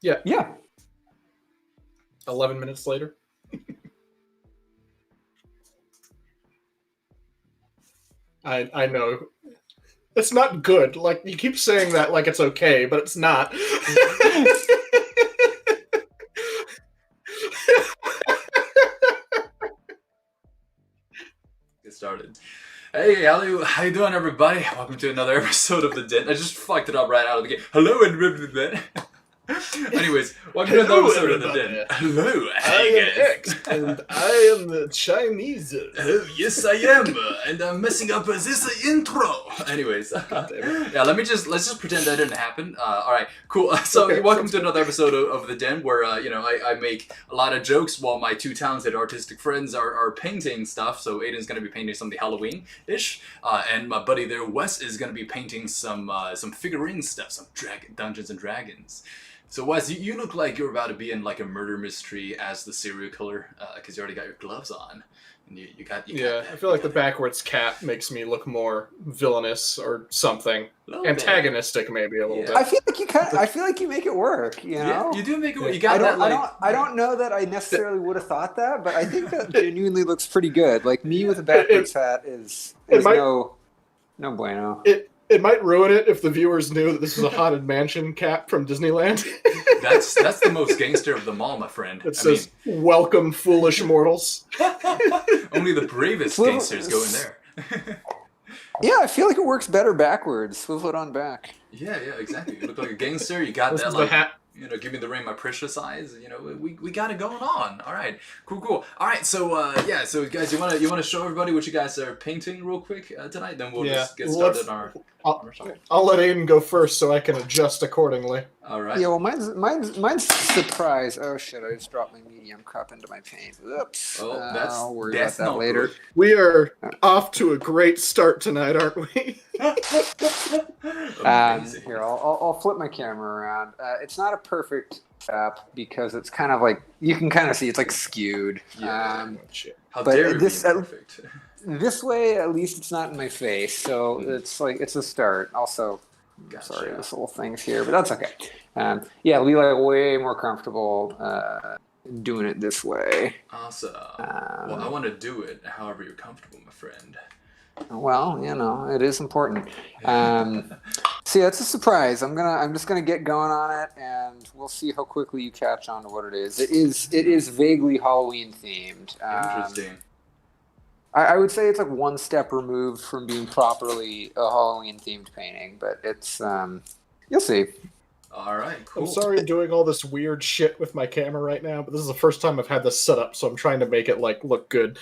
Yeah. Yeah. 11 minutes later. I know. It's not good. Like, you keep saying that like it's okay, but it's not. Get started. Hey, how you doing, everybody? Welcome to another episode of The Den. I just fucked it up right out of the gate. Hello, everybody. Anyways, welcome to another episode of The Den. Hello, I hey am guys. X, and I am the Chinese. Oh, yes, I am, and I'm messing up this intro. Anyways, yeah, let's just pretend that didn't happen. All right, cool. So, Okay, welcome to another episode of The Den, where I make a lot of jokes while my two talented artistic friends are painting stuff. So Aiden's gonna be painting something Halloween-ish, and my buddy there, Wes, is gonna be painting some figurine stuff, some Dungeons and Dragons. So Wes, you look like you're about to be in like a murder mystery as the serial killer, because you already got your gloves on, and you got Yeah, that, I feel like the that. backwards cat makes me look more villainous or something. Little bit. Antagonistic, maybe a little Yeah. bit. I feel like I feel like you make it work. You know. Yeah, you do make it. Yeah. You got I that. don't. Like, I don't know that I necessarily would have thought that, but I think that genuinely looks pretty good. Like me with a backwards hat is might- no bueno. It might ruin it if the viewers knew that this was a haunted mansion cat from Disneyland. That's the most gangster of them all, my friend. It says, "Welcome, foolish mortals." Only the bravest Well, gangsters go in there. Yeah, I feel like it works better backwards. Swivel it on back. Yeah, exactly. You look like a gangster. You got This that, is like, the hat. give me the ring, my precious eyes. We got it going on. All right, cool. All right, so so guys, you wanna show everybody what you guys are painting real quick tonight? Then we'll just get started on our topic. I'll let Aiden go first so I can adjust accordingly. All right. Yeah, well, mine's surprise. Oh shit! I just dropped my medium cup into my paint. Oops. Oh, I'll worry that's about that not later. good. We are off to a great start tonight, aren't we? Amazing. Here, I'll flip my camera around. It's not a perfect app because it's kind of like you can kind of see it's like skewed. Yeah. Shit. How but dare you be this- perfect? This way, at least it's not in my face, so it's like it's a start. Also, Gotcha. sorry, this little thing's here, but that's okay. Yeah, it'll be like way more comfortable doing it this way. Awesome. Well, I want to do it however you're comfortable, my friend. Well, it is important. So yeah, it's a surprise. I'm just gonna get going on it, and we'll see how quickly you catch on to what it is. It is vaguely Halloween themed. Interesting. I would say it's like one step removed from being properly a Halloween themed painting, but it's you'll see. All right, cool. I'm sorry I'm doing all this weird shit with my camera right now, but this is the first time I've had this set up, so I'm trying to make it look good.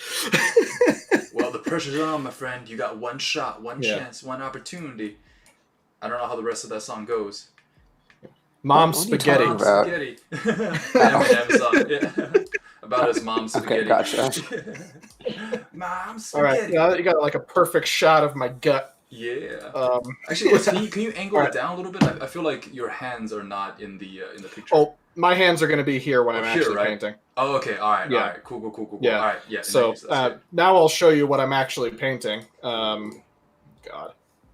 Well, the pressure's on, my friend. You got one shot, one chance, one opportunity. I don't know how the rest of that song goes. Mom What are you spaghetti. talking about? Spaghetti. Eminem song, yeah. About his mom's spaghetti. Okay, gotcha. Mom All right, spaghetti. now that you got like a perfect shot of my gut. Yeah. Actually, Wes, can you angle Alright. it down a little bit? I feel like your hands are not in the picture. Oh, my hands are going to be here when I'm Here, actually right? painting. Oh, okay. All right. Yeah. All right. Cool. Yeah. All right. Yeah. So nice, that's good. now I'll show you what I'm actually painting. God.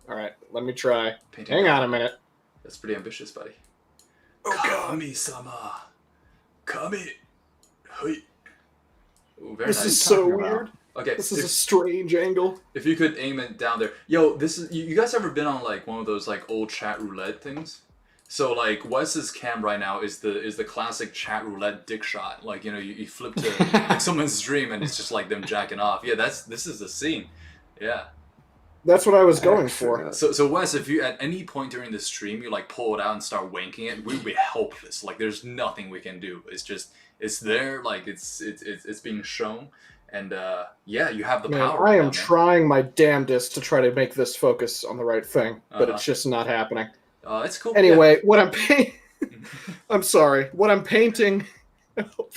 All right, let me try. Painting Hang down. on a minute. That's pretty ambitious, buddy. Oh, God. Kami-sama. Kami. Hui. Ooh, very This nice. is so talking about? weird. Okay. This is a strange angle. If you could aim it down there. Yo, this is you guys ever been on like one of those like old chat roulette things? So like Wes's cam right now is the classic chat roulette dick shot. Like, you flip to like someone's stream and it's just like them jacking off. Yeah, this is the scene. Yeah. That's what I was going for. So Wes, if you at any point during the stream you like pull it out and start wanking it, we'd be helpless. Like there's nothing we can do. It's there, like it's being shown. And yeah, you have the Man, power. I now, am man. trying my damnedest to try to make this focus on the right thing, but Uh-huh. it's just not happening. It's cool. Anyway, what I'm painting... I'm sorry. What I'm painting... I hope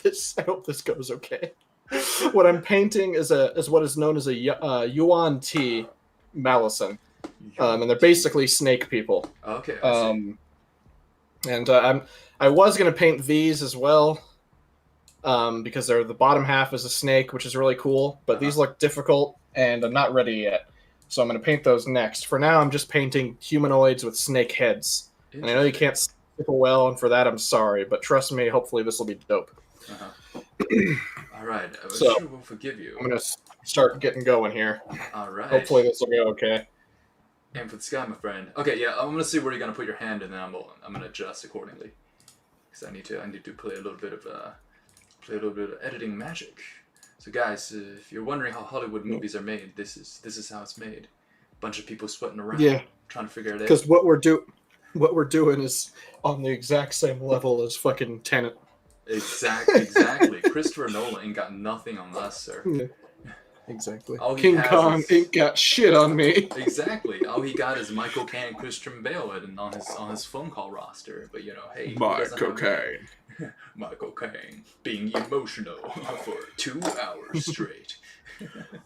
this goes okay. What I'm painting is what is known as a Yuan Ti Malison. And they're basically snake people. Okay. I see. And I was going to paint these as well, because the bottom half is a snake, which is really cool, but these look difficult, and I'm not ready yet. So I'm going to paint those next. For now, I'm just painting humanoids with snake heads. And I know you can't super well, and for that I'm sorry. But trust me, hopefully this will be dope. Uh-huh. All right, I'm So- sure we'll forgive you. I'm gonna start getting going here. All right. Hopefully this will go okay. Aim for the sky, my friend. Okay, yeah, I'm gonna see where you're gonna put your hand, and then I'm gonna adjust accordingly. Because I need to play a little bit of editing magic. So guys, if you're wondering how Hollywood movies are made, this is how it's made. Bunch of people sweating around, Yeah, trying to figure it out. because what we're doing is on the exact same level as fucking Tenet. Exactly. Christopher Nolan ain't got nothing on us, sir. Yeah, exactly. All he King has Kong is- ain't got shit on me. Exactly. All he got is Michael Caine and Christian Bale on his phone call roster. But he doesn't have Caine. Michael Caine being emotional for 2 hours straight.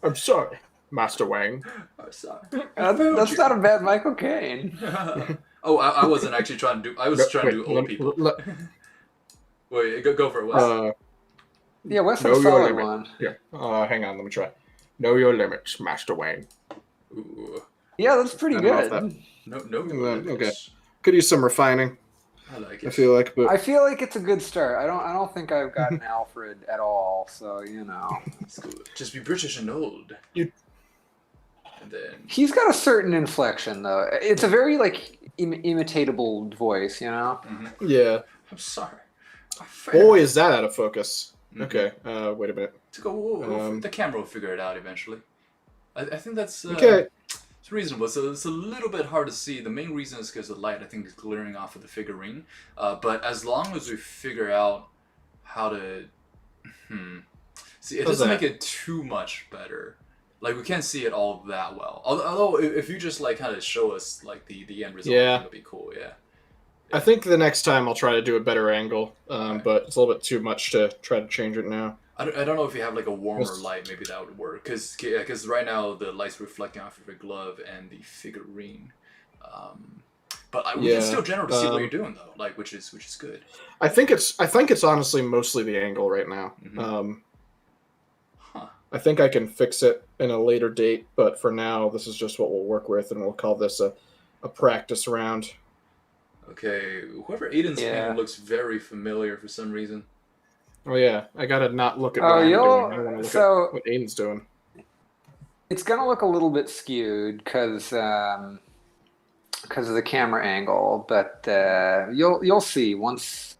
I'm sorry, Master Wang. Oh, sorry. That's not a bad Michael Caine. Oh, I wasn't actually trying to do. I was trying to do old people. Wait, go for it, Wes. Yeah, Wes Know had a your solid limit. one. Yeah. Hang on, let me try. Know your limits, Master Wang. Ooh. Yeah, that's pretty I don't know good. if No. Okay. Could use some refining. I like it. I feel like, but I feel like it's a good start. I don't think I've gotten Alfred at all. So It's cool. Just be British and old. You- And then. he's got a certain inflection though. It's a very imitatable voice. Mhm. yeah. I'm sorry. Boy, is that out of focus. Mhm. Okay. Wait a minute. The camera will figure it out eventually. I think that's Okay. it's reasonable. So it's a little bit hard to see. The main reason is because the light, I think, is glaring off of the figurine. But as long as we figure out how to, see, it How's doesn't that? make it too much better. Like we can't see it all that well. Although if you just kind of show us the end result, Yeah. it'll be cool. Yeah. I think the next time I'll try to do a better angle, Okay. but it's a little bit too much to try to change it now. I don't know if you have a warmer Yes. light, maybe that would work. Because right now the light's reflecting off of your glove and the figurine. But we Yeah, can still generally see what um, you're doing though, which is good. I think it's honestly mostly the angle right now. Mhm. I think I can fix it in a later date, but for now, this is just what we'll work with, and we'll call this a practice round. Okay, whoever Aiden's Yeah. painting looks very familiar for some reason. Oh yeah, I gotta not look at Oh, what I'm you'll- doing. I want to look so- at what Aiden's doing. It's gonna look a little bit skewed because of the camera angle, but you'll see once.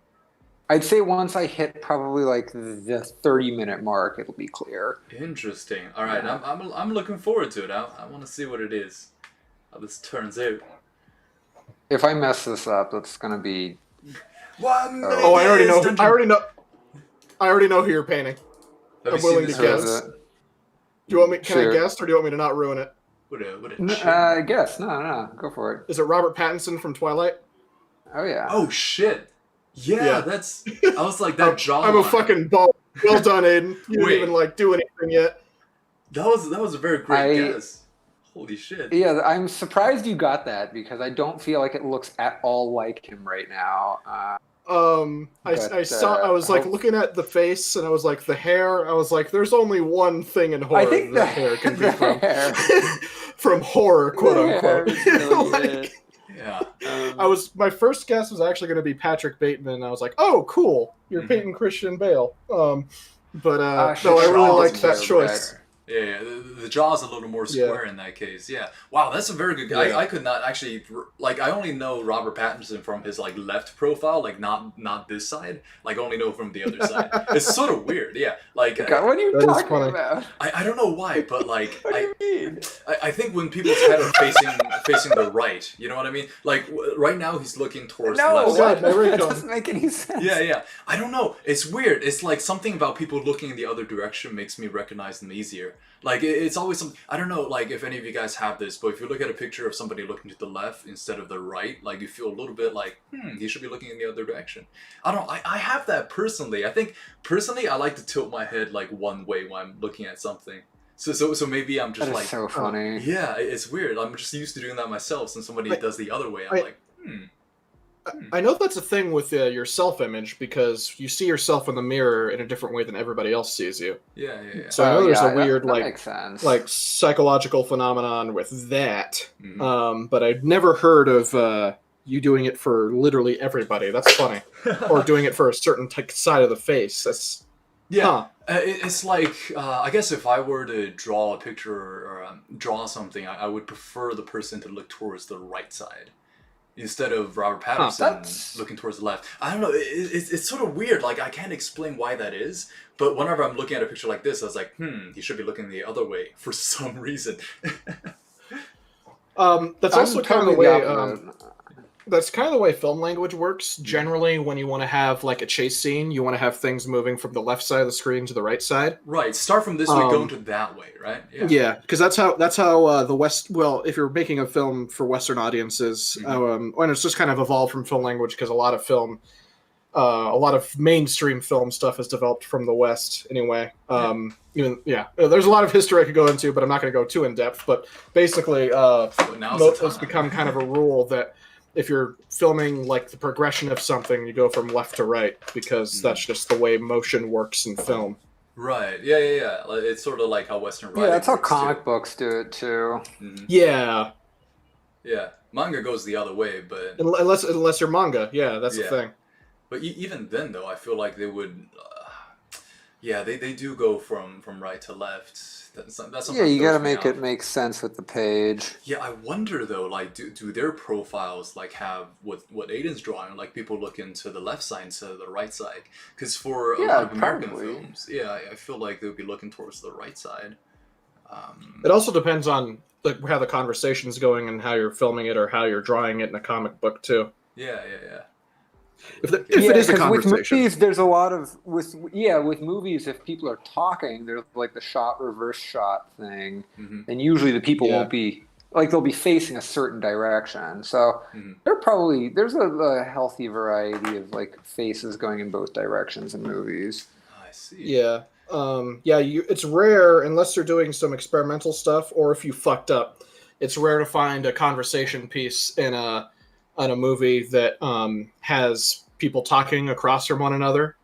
I'd say once I hit probably the 30-minute mark, it'll be clear. Interesting. All right, Yeah. I'm looking forward to it. I want to see what it is, how this turns out. If I mess this up, it's gonna be. Oh, I already know. I already know who you're painting. Have I'm you seen willing this to film? guess. Do you want me? Can I Sure. guess, or do you want me to not ruin it? What a I shit. guess no, go for it. Is it Robert Pattinson from Twilight? Oh yeah. Oh shit! Yeah, Yeah. that's. I was like that jawline. I'm a fucking ball. Well done, Aiden. You Wait. didn't even do anything yet. That was a very great I- guess. Holy shit! Yeah, I'm surprised you got that because I don't feel like it looks at all like him right now. I But, saw. I was hope- looking at the face, and I was like, the hair. I was like, there's only one thing in horror I think that hair can be the from. hair. From horror, quote The hair unquote. is really Like, good. Yeah. my first guess was actually going to be Patrick Bateman. And I was like, oh, cool, you're Mhm. painting Christian Bale. But shit, no, I really Jaws like is that way choice. Yeah, the jaw's a little more square in that case. Yeah. Wow, that's a very good guy. Yeah. I could not actually I only know Robert Pattinson from his left profile, not this side. Only know from the other side. It's sort of weird. Yeah. God, what are you That is talking funny. about? I don't know why, but What do you mean? I think when people's head are facing the right, you know what I mean? Right now he's looking towards the No, left God, side. my ring that tone. doesn't make any sense. Yeah. I don't know. It's weird. It's like something about people looking in the other direction makes me recognize them easier. It's always some. I don't know. If any of you guys have this, but if you look at a picture of somebody looking to the left instead of the right, you feel a little bit he should be looking in the other direction. I don't. I have that personally. I think personally, I like to tilt my head one way when I'm looking at something. So maybe I'm just That is so funny. yeah, it's weird. I'm just used to doing that myself. Since somebody does the other way, I'm I- like, I know that's a thing with your self-image because you see yourself in the mirror in a different way than everybody else sees you. yeah. So I know there's yeah, a weird that makes sense. psychological phenomenon with that. Mhm. But I'd never heard of you doing it for literally everybody. That's funny. Or doing it for a certain side of the face. That's Yeah, huh. it's like I guess if I were to draw a picture or draw something, I would prefer the person to look towards the right side instead of Robert Patterson That's- looking towards the left. I don't know. It's sort of weird. Like I can't explain why that is, but whenever I'm looking at a picture like this, I was like, he should be looking the other way for some reason. That's I'm also kind of totally the way. opposite. That's kind of the way film language works. Generally, when you want to have like a chase scene, you want to have things moving from the left side of the screen to the right side. Right. Start from this way, go into that way. Right. Yeah, because that's how the West. Well, if you're making a film for Western audiences, and it's just kind of evolved from film language because a lot of mainstream film stuff is developed from the West anyway. There's a lot of history I could go into, but I'm not going to go too in depth. But basically, it's become kind of a rule that if you're filming like the progression of something, you go from left to right because that's just the way motion works in film. Right. Yeah. It's sort of like how Western writing. Yeah, that's how works, comic too. books do it too. Yeah, Yeah. Manga goes the other way, but unless you're manga. Yeah, that's the thing. But even then, though, I feel like they would. They do go from right to left. That's Yeah, you got to make it make sense with the page. Yeah, I wonder though, like, do their profiles like have what Aiden's drawing? Like, people look into the left side instead of the right side? Because for a lot of American probably. films, I feel like they would be looking towards the right side. It also depends on like how the conversation's going and how you're filming it or how you're drawing it in a comic book too. Yeah. If it is a 'cause conversation. with movies, there's a lot of with movies. If people are talking, there's like the shot reverse shot thing, and usually the people won't be like they'll be facing a certain direction. So there's a healthy variety of like faces going in both directions in movies. I see. Yeah. It's rare unless you're doing some experimental stuff or if you fucked up. It's rare to find a conversation piece in a movie that has people talking across from one another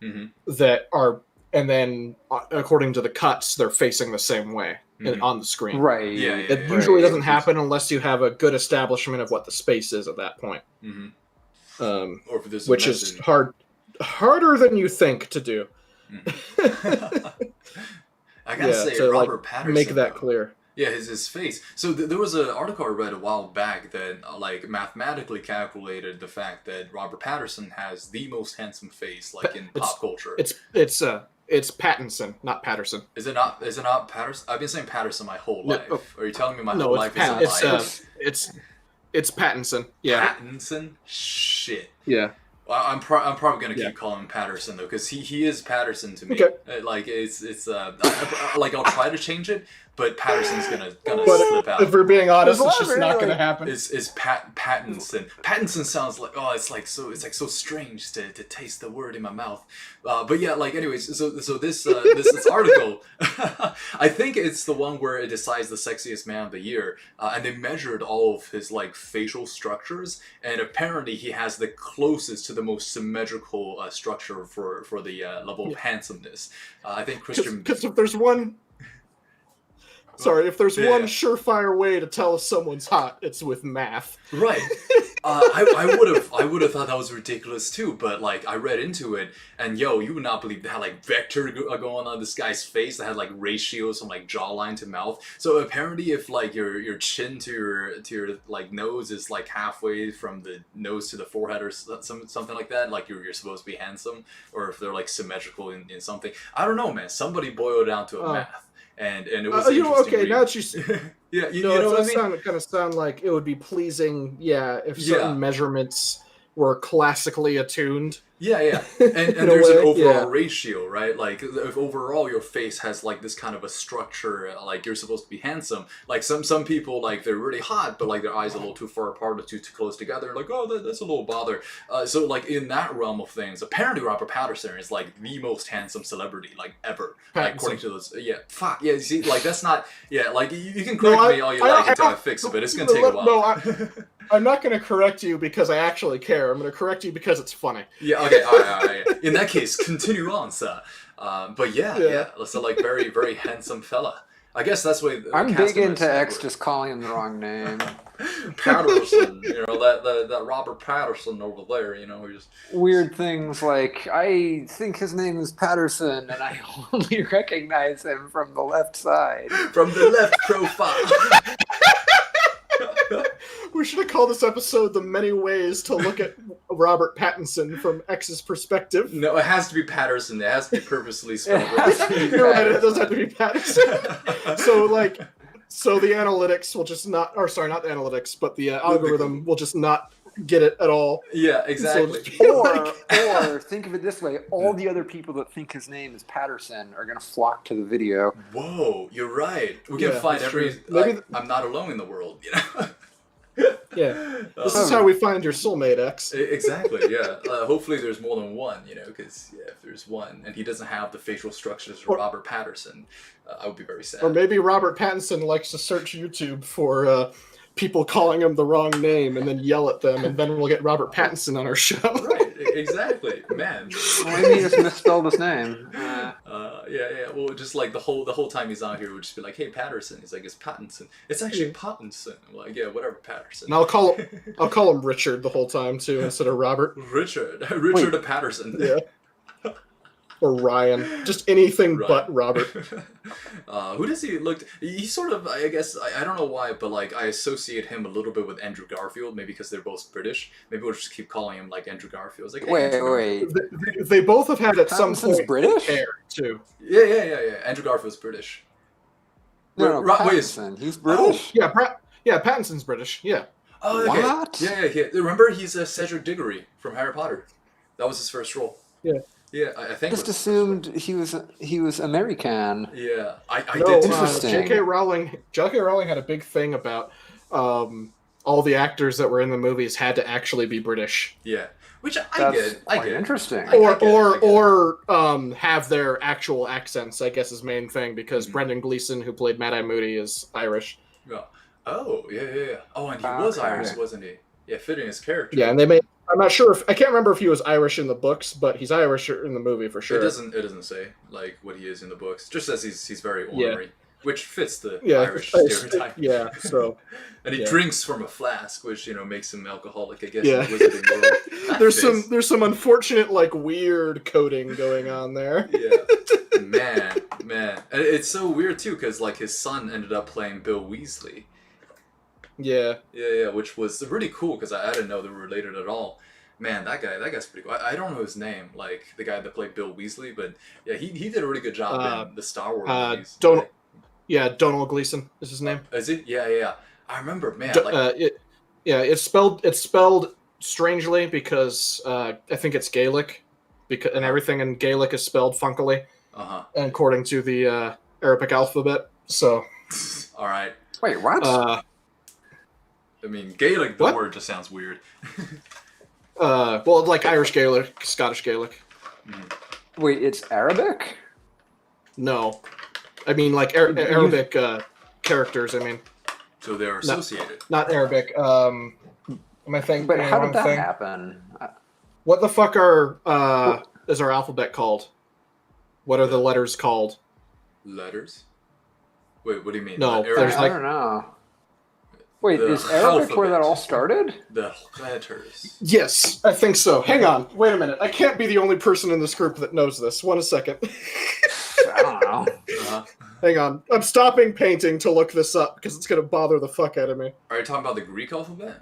that are, and then according to the cuts, they're facing the same way on the screen. Right. It usually doesn't happen unless you have a good establishment of what the space is at that point. Or if there's which is harder than you think to do. I gotta say, Robert Patterson make that clear. Yeah, his face. So there was an article I read a while back that like mathematically calculated the fact that Robert Patterson has the most handsome face like in pop culture. It's Pattinson, not Patterson. Is it not Patterson? I've been saying Patterson my whole life. Are you telling me my whole life it's is a lie? It's Pattinson. Yeah. Pattinson? Shit. Yeah. Well, I'm probably gonna keep calling him Patterson though, because he is Patterson to me. Okay. Like it's like I'll try to change it, but Patterson's gonna But slip out. if we're being honest, There's it's a lot just of not really- going to happen. Is Pattinson? Pattinson sounds like it's like so strange to taste the word in my mouth. But yeah, like anyways, so this article, I think it's the one where it decides the sexiest man of the year, and they measured all of his like facial structures, and apparently he has the closest to the most symmetrical structure for the level of handsomeness. I think Christian. Because if there's one. Sorry, if there's one surefire way to tell if someone's hot, it's with math. Right. I would have thought that was ridiculous too, but like I read into it, and you would not believe they had like vector going on this guy's face that had like ratios from like jawline to mouth. So apparently, if like your chin to your like nose is like halfway from the nose to the forehead or something like that, like you're supposed to be handsome, or if they're like symmetrical in something. I don't know, man. Somebody boiled it down to a math. And it was okay. Now that you yeah, you know what I mean. Kind of sound like it would be pleasing. Yeah, if certain measurements were classically attuned. Yeah, and there's an overall ratio, right? Like if overall your face has like this kind of a structure, like you're supposed to be handsome. Like some people like they're really hot, but like their eyes are a little too far apart or too close together. Like that's a little bother. So like in that realm of things, apparently Robert Patterson is like the most handsome celebrity like ever. Like, according to those, you see, like that's not like you can correct me all you like until I fix it, but it's gonna take a while. No, I'm not going to correct you because I actually care. I'm going to correct you because it's funny. Yeah, okay, all right. In that case, continue on, sir. But yeah. So like very, very handsome fella. I guess that's what I'm big into X just calling him the wrong name. Patterson, that Robert Patterson over there, who just Weird things like, I think his name is Patterson, and I only recognize him from the left side. from the left profile. We should have called this episode "The Many Ways to Look at Robert Pattinson from X's Perspective." No, it has to be Patterson. It has to be purposely spelled It has right. to be You're right, it does Patterson. have to be Pattinson. So the analytics will just not, or sorry, not the analytics, but the algorithm will just not get it at all. Yeah, exactly. Or think of it this way: all the other people that think his name is Patterson are gonna flock to the video. Whoa, you're right. We can Yeah, find that's every. true. Maybe Like, I'm not alone in the world. Yeah, this is how we find your soulmate, X. Exactly. Yeah. Hopefully, there's more than one. Because if there's one and he doesn't have the facial structures of Robert Patterson, I would be very sad. Or maybe Robert Pattinson likes to search YouTube for people calling him the wrong name and then yell at them, and then we'll get Robert Pattinson on our show. Right. Exactly. Man. Well, maybe he just misspelled his name. Yeah. Well, just like the whole time he's on here, we'll just be like, "Hey, Patterson." He's like, "It's Pattinson." It's actually Pattinson. I'm like, yeah, whatever, Patterson. And I'll call him Richard the whole time too, instead of Robert. Richard Patterson. Yeah. Or Ryan. Just anything Ryan. but Robert. Who does he look? He sort of, I guess, I don't know why, but like I associate him a little bit with Andrew Garfield, maybe because they're both British. Maybe we'll just keep calling him like Andrew Garfield. It's like, hey, Wait. They both have had at some Pattinson's point British? hair too. Yeah. Andrew Garfield's British. No, Wait, Pattinson. He's British. Yeah, Pattinson's British. Yeah. Oh, okay. What? Yeah. Remember, he's Cedric Diggory from Harry Potter. That was his first role. Yeah. Yeah, I think. Just it was- assumed he was American. Yeah, I No, did. Interesting. J.K. Rowling had a big thing about all the actors that were in the movies had to actually be British, Yeah, which I That's get. I quite get. interesting. I get it, or have their actual accents. I guess his main thing, because Mhm. Brendan Gleeson, who played Mad Eye Moody, is Irish. Yeah. Oh, yeah. Oh, and he was Okay. Irish, wasn't he? Yeah, fitting his character. Yeah, and they made. I'm not sure I can't remember if he was Irish in the books, but he's Irish in the movie for sure. It doesn't say like what he is in the books. It just says he's very ornery, which fits the Yeah, Irish it's- stereotype. yeah. So And he yeah. drinks from a flask, which makes him alcoholic, I guess. Yeah. In the wizarding world. That there's fits. some unfortunate weird coding going on there. Yeah, man, and it's so weird too, because his son ended up playing Bill Weasley. Yeah. Yeah, which was really cool because I didn't know they were related at all. Man, that guy's pretty cool. I don't know his name, like the guy that played Bill Weasley, but yeah, he did a really good job in the Star Wars movies. Donald Gleason is his name. Is he? Yeah. I remember, man. It's spelled strangely because I think it's Gaelic, and everything in Gaelic is spelled funkily, according to the Arabic alphabet. So, all right. Wait, what? I mean, Gaelic, the What? word just sounds weird. well, like Irish Gaelic, Scottish Gaelic. Wait, it's Arabic? No, I mean Arabic characters. I mean, So they're associated. not Arabic. Am I thinking? But the how wrong did that thing? happen? What the fuck is our alphabet called? What are the letters called? Letters? Wait, what do you mean? No, Arabic- there's I don't know. Wait, The is Arabic where that alphabet. all started? the letters. Yes, I think so. Hang on. Wait a minute. I can't be the only person in this group that knows this. One second. I don't know. Hang on. I'm stopping painting to look this up because it's going to bother the fuck out of me. Are you talking about the Greek alphabet?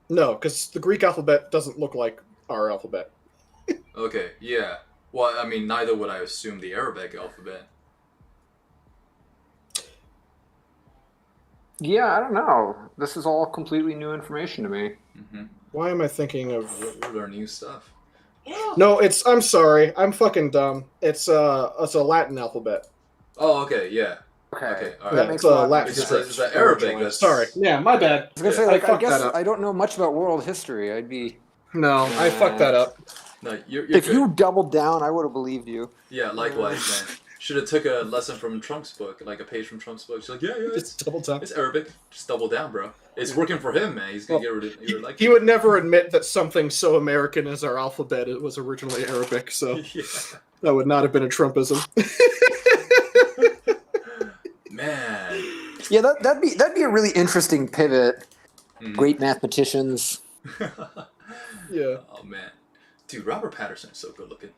No, because the Greek alphabet doesn't look like our alphabet. Okay, yeah. Well, I mean, neither would I assume the Arabic alphabet. Yeah, I don't know. This is all completely new information to me. Mm-hmm. Why am I thinking of... We'll learn new stuff. No, I'm sorry. I'm fucking dumb. It's a Latin alphabet. Oh, okay, yeah. Okay, Okay, all Yeah, right. makes it's a a lot more Latin Because sense. it's the Arabic. That's... Sorry. Yeah, my bad. I was gonna say, I like, I fucked guess that up. I don't know much about world history. I'd be No, I fucked that up. No, you're if good. you doubled down, I would have believed you. Yeah, likewise, man. Should have took a lesson from Trump's book, like a page from Trump's book. She's like, yeah, Just double tap. it's Arabic. Just double down, bro. It's working for him, man. He's gonna Well, get rid of like. He would never admit that something so American as our alphabet was originally Arabic, so Yeah. that would not have been a Trumpism. Man. Yeah, that'd be a really interesting pivot. Mhm. Great mathematicians. Yeah. Oh man, dude, Robert Patterson is so good looking.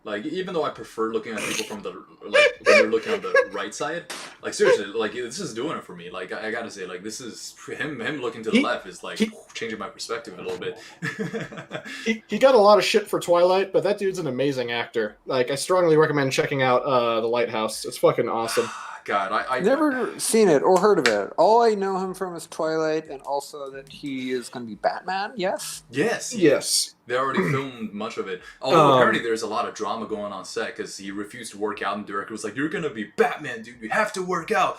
Like, even though I prefer looking at people from the like when they're looking on the right side, like seriously, like this is doing it for me. Like I gotta say, like this is him looking to the He- left is like he- changing my perspective a little bit. He got a lot of shit for Twilight, but that dude's an amazing actor. Like, I strongly recommend checking out The Lighthouse. It's fucking awesome. God, I Never seen it or heard of it. All I know him from is Twilight, and also that he is going to be Batman. Yes. yes, Yes. They already filmed much of it. Although Um, apparently there's a lot of drama going on set because he refused to work out, and the director was like, "You're gonna be Batman, dude. You have to work out."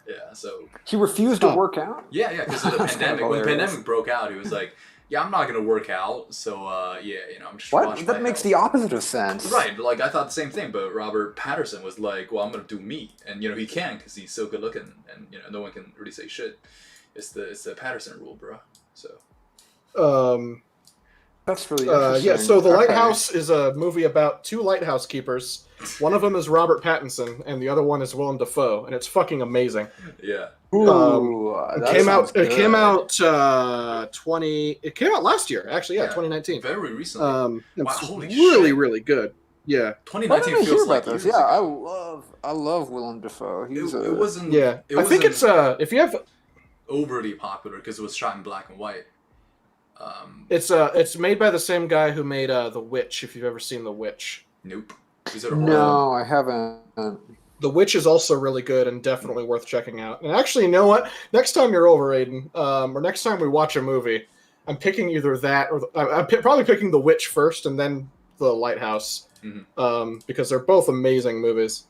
Yeah, so He refused to Huh. work out. yeah, because of the That's pandemic. kinda When the hilarious. pandemic broke out, he was like, "Yeah, I'm not gonna work out." So yeah, I'm just What? watching That my makes health. the opposite of sense. Right, like I thought the same thing, but Robert Patterson was like, "Well, I'm gonna do me," and he can because he's so good looking, and no one can really say shit. It's the Patterson rule, bro. So Um, That's really interesting. yeah, so The Okay. Lighthouse is a movie about two lighthouse keepers. One of them is Robert Pattinson, and the other one is Willem Dafoe, and it's fucking amazing. yeah, Ooh, It that came out. sounds It came good. out 20. It came out last year, actually. Yeah, Yeah. 2019. very recently. It's Wow, holy really, shit. really good. Yeah, Why 2019 didn't I hear feels about like this? years Yeah, ago. I love Willem Dafoe. He's It wasn't. yeah. It I think it's wasn't if you have overly popular because it was shot in black and white. it's made by the same guy who made The Witch. If you've ever seen The Witch. Nope. Is it a horror? no, I haven't. The Witch is also really good and definitely worth checking out. And actually, you know what? Next time you're over, Aiden, or next time we watch a movie, I'm picking either that or probably picking The Witch first and then The Lighthouse, because they're both amazing movies.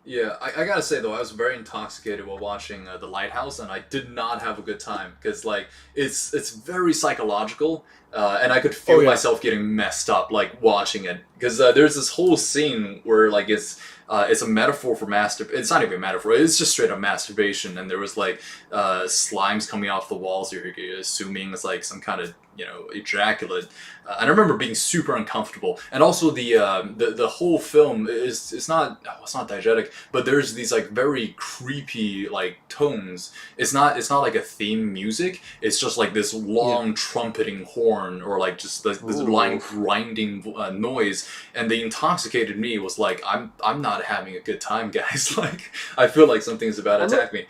Yeah, I gotta say though, I was very intoxicated while watching The Lighthouse, and I did not have a good time because like it's very psychological, and I could feel Oh, yeah. myself getting messed up like watching it because there's this whole scene where like it's a metaphor for It's not even a metaphor. It's just straight up masturbation, and there was like slimes coming off the walls. You're assuming it's like some kind of ejaculate. And I remember being super uncomfortable. And also the whole film it's not diegetic, but there's these like very creepy like tones. It's not like a theme music. It's just like this long trumpeting horn or like just this line grinding noise. And the intoxicated me was like, I'm not having a good time, guys. Like I feel like something's about to attack me.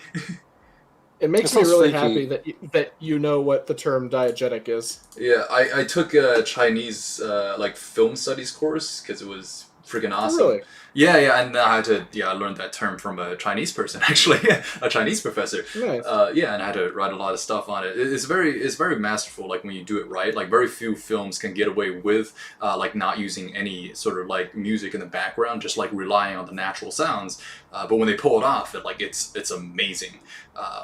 It makes That me sounds really freaky. happy that you know what the term diegetic is. Yeah, I took a Chinese like film studies course because it was freaking awesome. Really? Yeah, and I had to I learned that term from a Chinese person actually, a Chinese professor. Nice. Yeah, and I had to write a lot of stuff on it. It's very masterful. Like when you do it right, like very few films can get away with like not using any sort of like music in the background, just like relying on the natural sounds. But when they pull it off, it's amazing.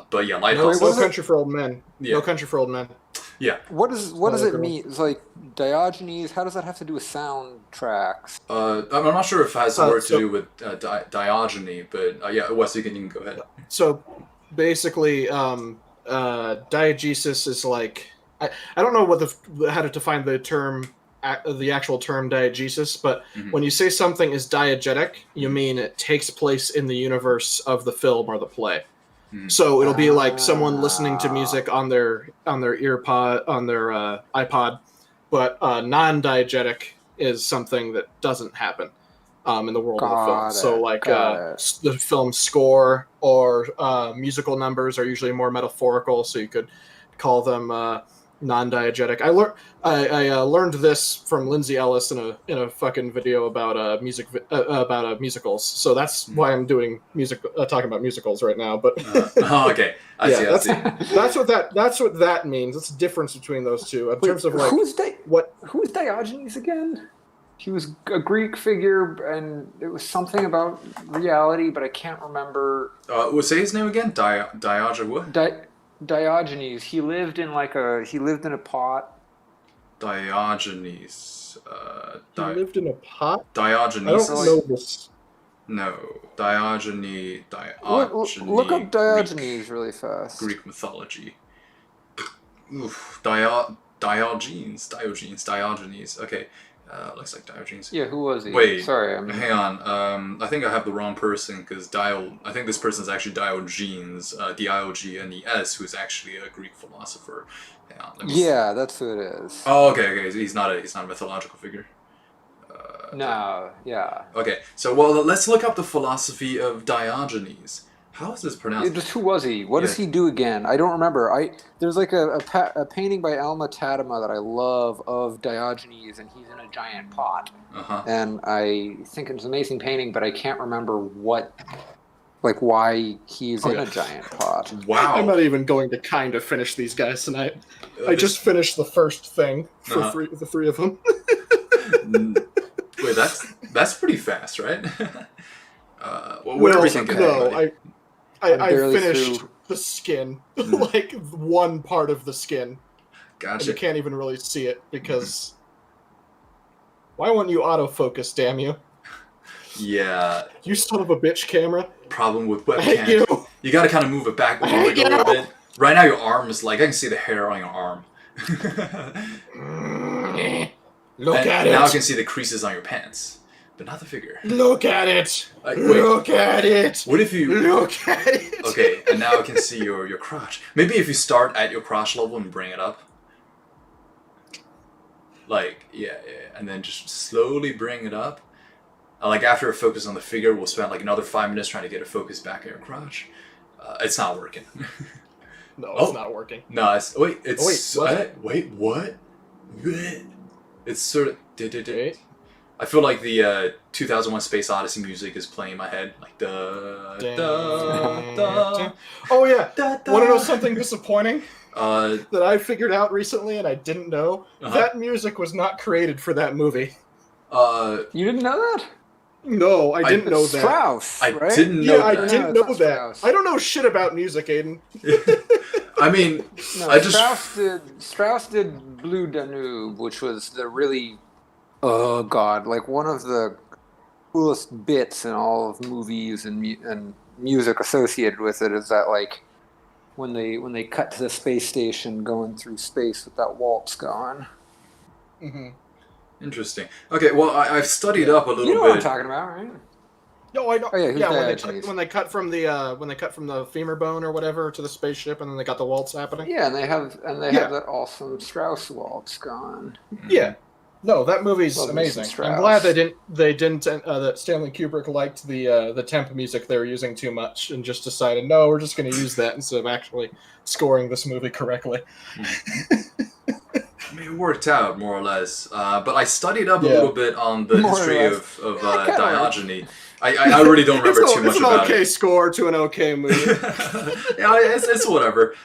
But yeah, No, Lighthouse. what is it? Country for Old Men. Yeah. No Country for Old Men. Yeah. What does Oh, it girl. mean? It's like Diogenes. How does that have to do with soundtracks? I'm not sure if it has a word to so- do with diogeny, but yeah, Wes, you can go ahead. So basically, diegesis is like I don't know how to define the term, the actual term diegesis, but Mhm. when you say something is diegetic, you mean it takes place in the universe of the film or the play. Mhm. So it'll be like someone listening to music on their earpod on their iPod, but non-diegetic is something that doesn't happen in the world of the film. Got So it, like got it. the film score or musical numbers are usually more metaphorical, so you could call them non-diegetic. I learned this from Lindsay Ellis in a fucking video about musicals. So that's why I'm doing talking about musicals right now. But Oh, okay. I Yeah, see. that's what that means. That's the difference between those two in terms of like who's what. who's Diogenes again? He was a Greek figure, and it was something about reality, but I can't remember. Say his name again. Diogenes. Diogenes. He lived in a pot. Diogenes. He lived in a pot. I Diogenes. don't know this. No, Diogenes. Look up Diogenes really fast. Greek mythology. Oof. Diogenes. Okay. Looks like Diogenes. Yeah, who was he? Wait. Sorry, I'm... Hang on. I think I have the wrong person because I think this person is actually Diogenes, Diogenes, who's actually a Greek philosopher. Hang on. Let me see. Yeah, that's who it is. Oh, okay. He's not a mythological figure. No, yeah. Okay, so well, let's look up the philosophy of Diogenes. How is this pronounced? Just who was he? What does he do again? I don't remember. There's like a painting by Alma Tadema that I love of Diogenes, and he's in a giant pot. Uh-huh. And I think it's an amazing painting, but I can't remember why he's in a giant pot. Wow. I'm not even going to kind of finish these guys tonight. I just finished the first thing for the three of them. Wait, that's pretty fast, right? What Well, are we thinking? no, I barely finished through. the skin, like one part of the skin. And Gotcha. you can't even really see it because... Why won't you autofocus, damn you? Yeah, You son of a bitch camera. problem with I hate webcam. you. You gotta kind of move it back a I hate little you. bit. Right now, your arm is like I can see the hair on your arm. Look And at now I it. can see the creases on your pants, but not the figure. Look at it. Wait. Look at it. What if you? Look at it. Okay, and now I can see your crotch. Maybe if you start at your crotch level and bring it up. Like, yeah, and then just slowly bring it up. Like, after a focus on the figure, we'll spend like another 5 minutes trying to get a focus back at your crotch. It's not working. No, it's not working. No, it's... Wait, it's... Oh, wait, wait, what? It's sort of... Wait. I feel like the 2001 Space Odyssey music is playing in my head. Like, da, da, da, Oh, yeah. da, da. Want to know something disappointing Uh, that I figured out recently and I didn't know? That music was not created for that movie. You didn't know that? No, I didn't know that. Strauss, I right? didn't know Yeah, I that. didn't No, know it's that. not Strauss. I don't know shit about music, Aiden. I mean, No, I just... Strauss did Blue Danube, which was the really, oh god, like one of the coolest bits in all of movies and music associated with it is that like when they cut to the space station going through space with that waltz going. Mm-hmm. Interesting. Okay, well, I've studied up a little You know what I'm bit. talking about, right? No, I know. Oh, yeah, who's when they cut from the femur bone or whatever to the spaceship, and then they got the waltz happening. Yeah, and they have Yeah. that awesome Strauss waltz going. Yeah. No, that movie's Love me amazing. some I'm Strauss. glad they didn't that Stanley Kubrick liked the temp music they were using too much and just decided, no, we're just going to use that instead of actually scoring this movie correctly. I mean, it worked out, more or less. But I studied up a Yeah. little bit on the More or history less. of Yeah, kinda Diogenes. I really don't remember too much It's an about okay it. score to an okay movie. Yeah, it's whatever.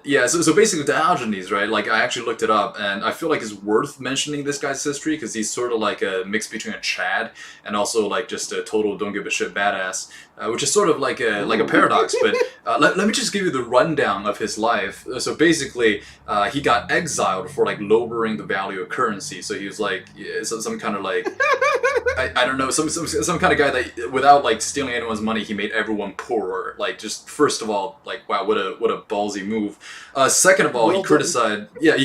Yeah, so basically Diogenes, right? Like, I actually looked it up, and I feel like it's worth mentioning this guy's history, because he's sort of like a mix between a Chad and also like just a total don't give a shit badass, which is sort of like a paradox. But let me just give you the rundown of his life. So basically, he got exiled for like lowering the value of currency. So he was like some kind of like I don't know, some kind of guy that without like stealing anyone's money, he made everyone poorer. Like, just first of all, like, wow, what a ballsy move. Second of all, Well he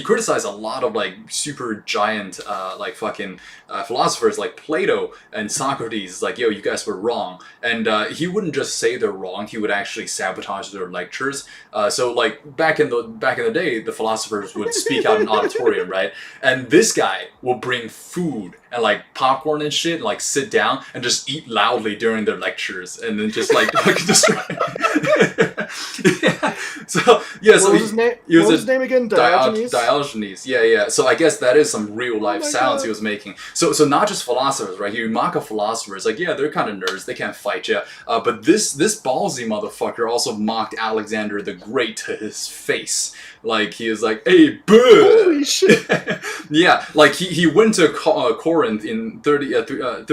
criticized a lot of like super giant like fucking philosophers like Plato and Socrates. Like, yo, you guys were wrong. And he wouldn't just say they're wrong, he would actually sabotage their lectures. So like back in the day, the philosophers would speak out in an auditorium, right? And this guy will bring food and like popcorn and shit, and like sit down and just eat loudly during their lectures, and then just like destroy. Yeah. So yeah, so What was his name? he was What was a his name again? Diogenes? Diogenes, yeah. So I guess that is some real life my sounds God. he was making. So not just philosophers, right? He would mock a philosophers, like, yeah, they're kind of nerds, they can't fight you. But this ballsy motherfucker also mocked Alexander the Great to his face. Like, he was like, hey, boo! Holy shit. Yeah, like he went to Corinth in 33.6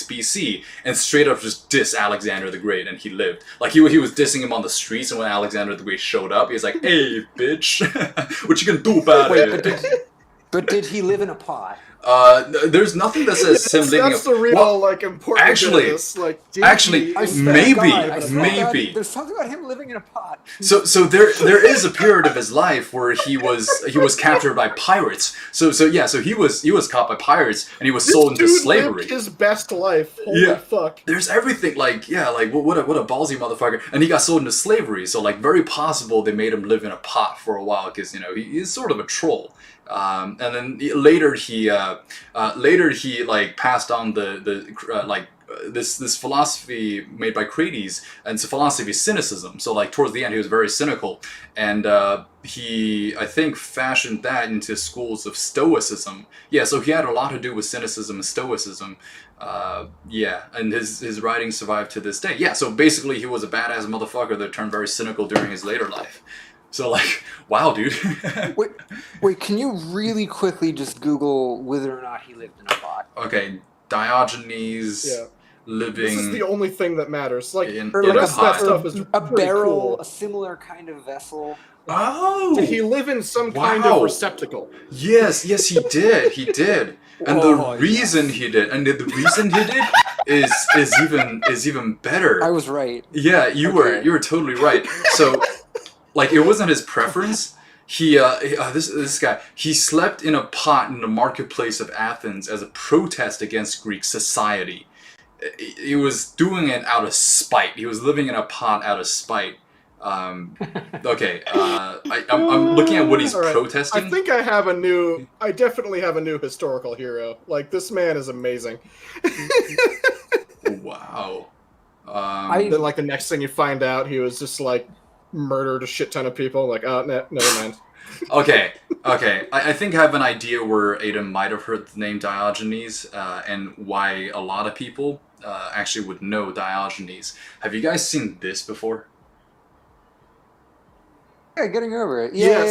BC and straight up just diss Alexander the Great, and he lived. Like, he was dissing him on the streets, and when Alexander the Great showed up, he was like, hey, bitch, what you gonna do about Wait, it? but did he live in a pot? There's nothing that says him living. That's the real Well, like important actually- bit of this. Like, did actually, he I in swear to maybe, God, I swear to God, maybe. there's something about him living in a pot. So there is a period of his life where he was captured by pirates. So he was caught by pirates and he was This sold into dude slavery. lived his best life. Holy Yeah. fuck. There's everything like what a ballsy motherfucker, and he got sold into slavery. So like very possible they made him live in a pot for a while because he's sort of a troll. And then later he like passed on this philosophy made by Crates, and it's a philosophy of cynicism. So like towards the end he was very cynical, and he I think fashioned that into schools of Stoicism. Yeah, so he had a lot to do with cynicism and Stoicism. Yeah, and his writings survive to this day. Yeah, so basically he was a badass motherfucker that turned very cynical during his later life. So like, wow, dude. Wait, can you really quickly just Google whether or not he lived in a pot? Okay, Diogenes Yeah. living. This is the only thing that matters. Like, Or in like a rest of pot. that stuff is a pretty barrel, cool. a similar kind of vessel. Oh, Did he live in some kind Wow. of receptacle? yes, he did. He did. And Oh, the reason he did is even better. I was right. Yeah, you Okay. were totally right. So, like, it wasn't his preference. This guy, he slept in a pot in the marketplace of Athens as a protest against Greek society. He was doing it out of spite. He was living in a pot out of spite. Okay, I'm looking at what he's All right. protesting. I think I definitely have a new historical hero. Like, this man is amazing. Wow. Then, like, the next thing you find out, he was just, like, murdered a shit ton of people. Like, oh, never mind. Okay. I think I have an idea where Adam might have heard the name Diogenes, and why a lot of people actually would know Diogenes. Have you guys seen this before? Yeah, getting over it. Yes.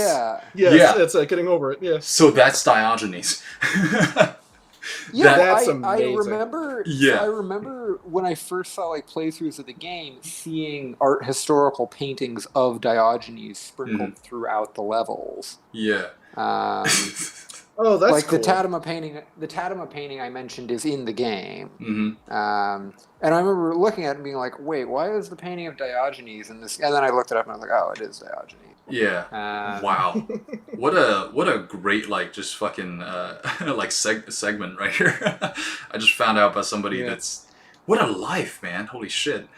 Yeah. Yes, Yeah. it's getting over it, yes. So that's Diogenes. Yeah, That's I amazing. remember. Yeah. I remember when I first saw like playthroughs of the game, seeing art historical paintings of Diogenes sprinkled Mm-hmm. throughout the levels. Yeah. Oh, that's like cool. the Tadema painting. The Tadema painting I mentioned is in the game. Hmm. And I remember looking at it and being like, "Wait, why is the painting of Diogenes in this?" And then I looked it up and I was like, "Oh, it is Diogenes." Yeah. Wow. What a great like just fucking like segment right here. I just found out by somebody Yeah. that's what a life, man. Holy shit.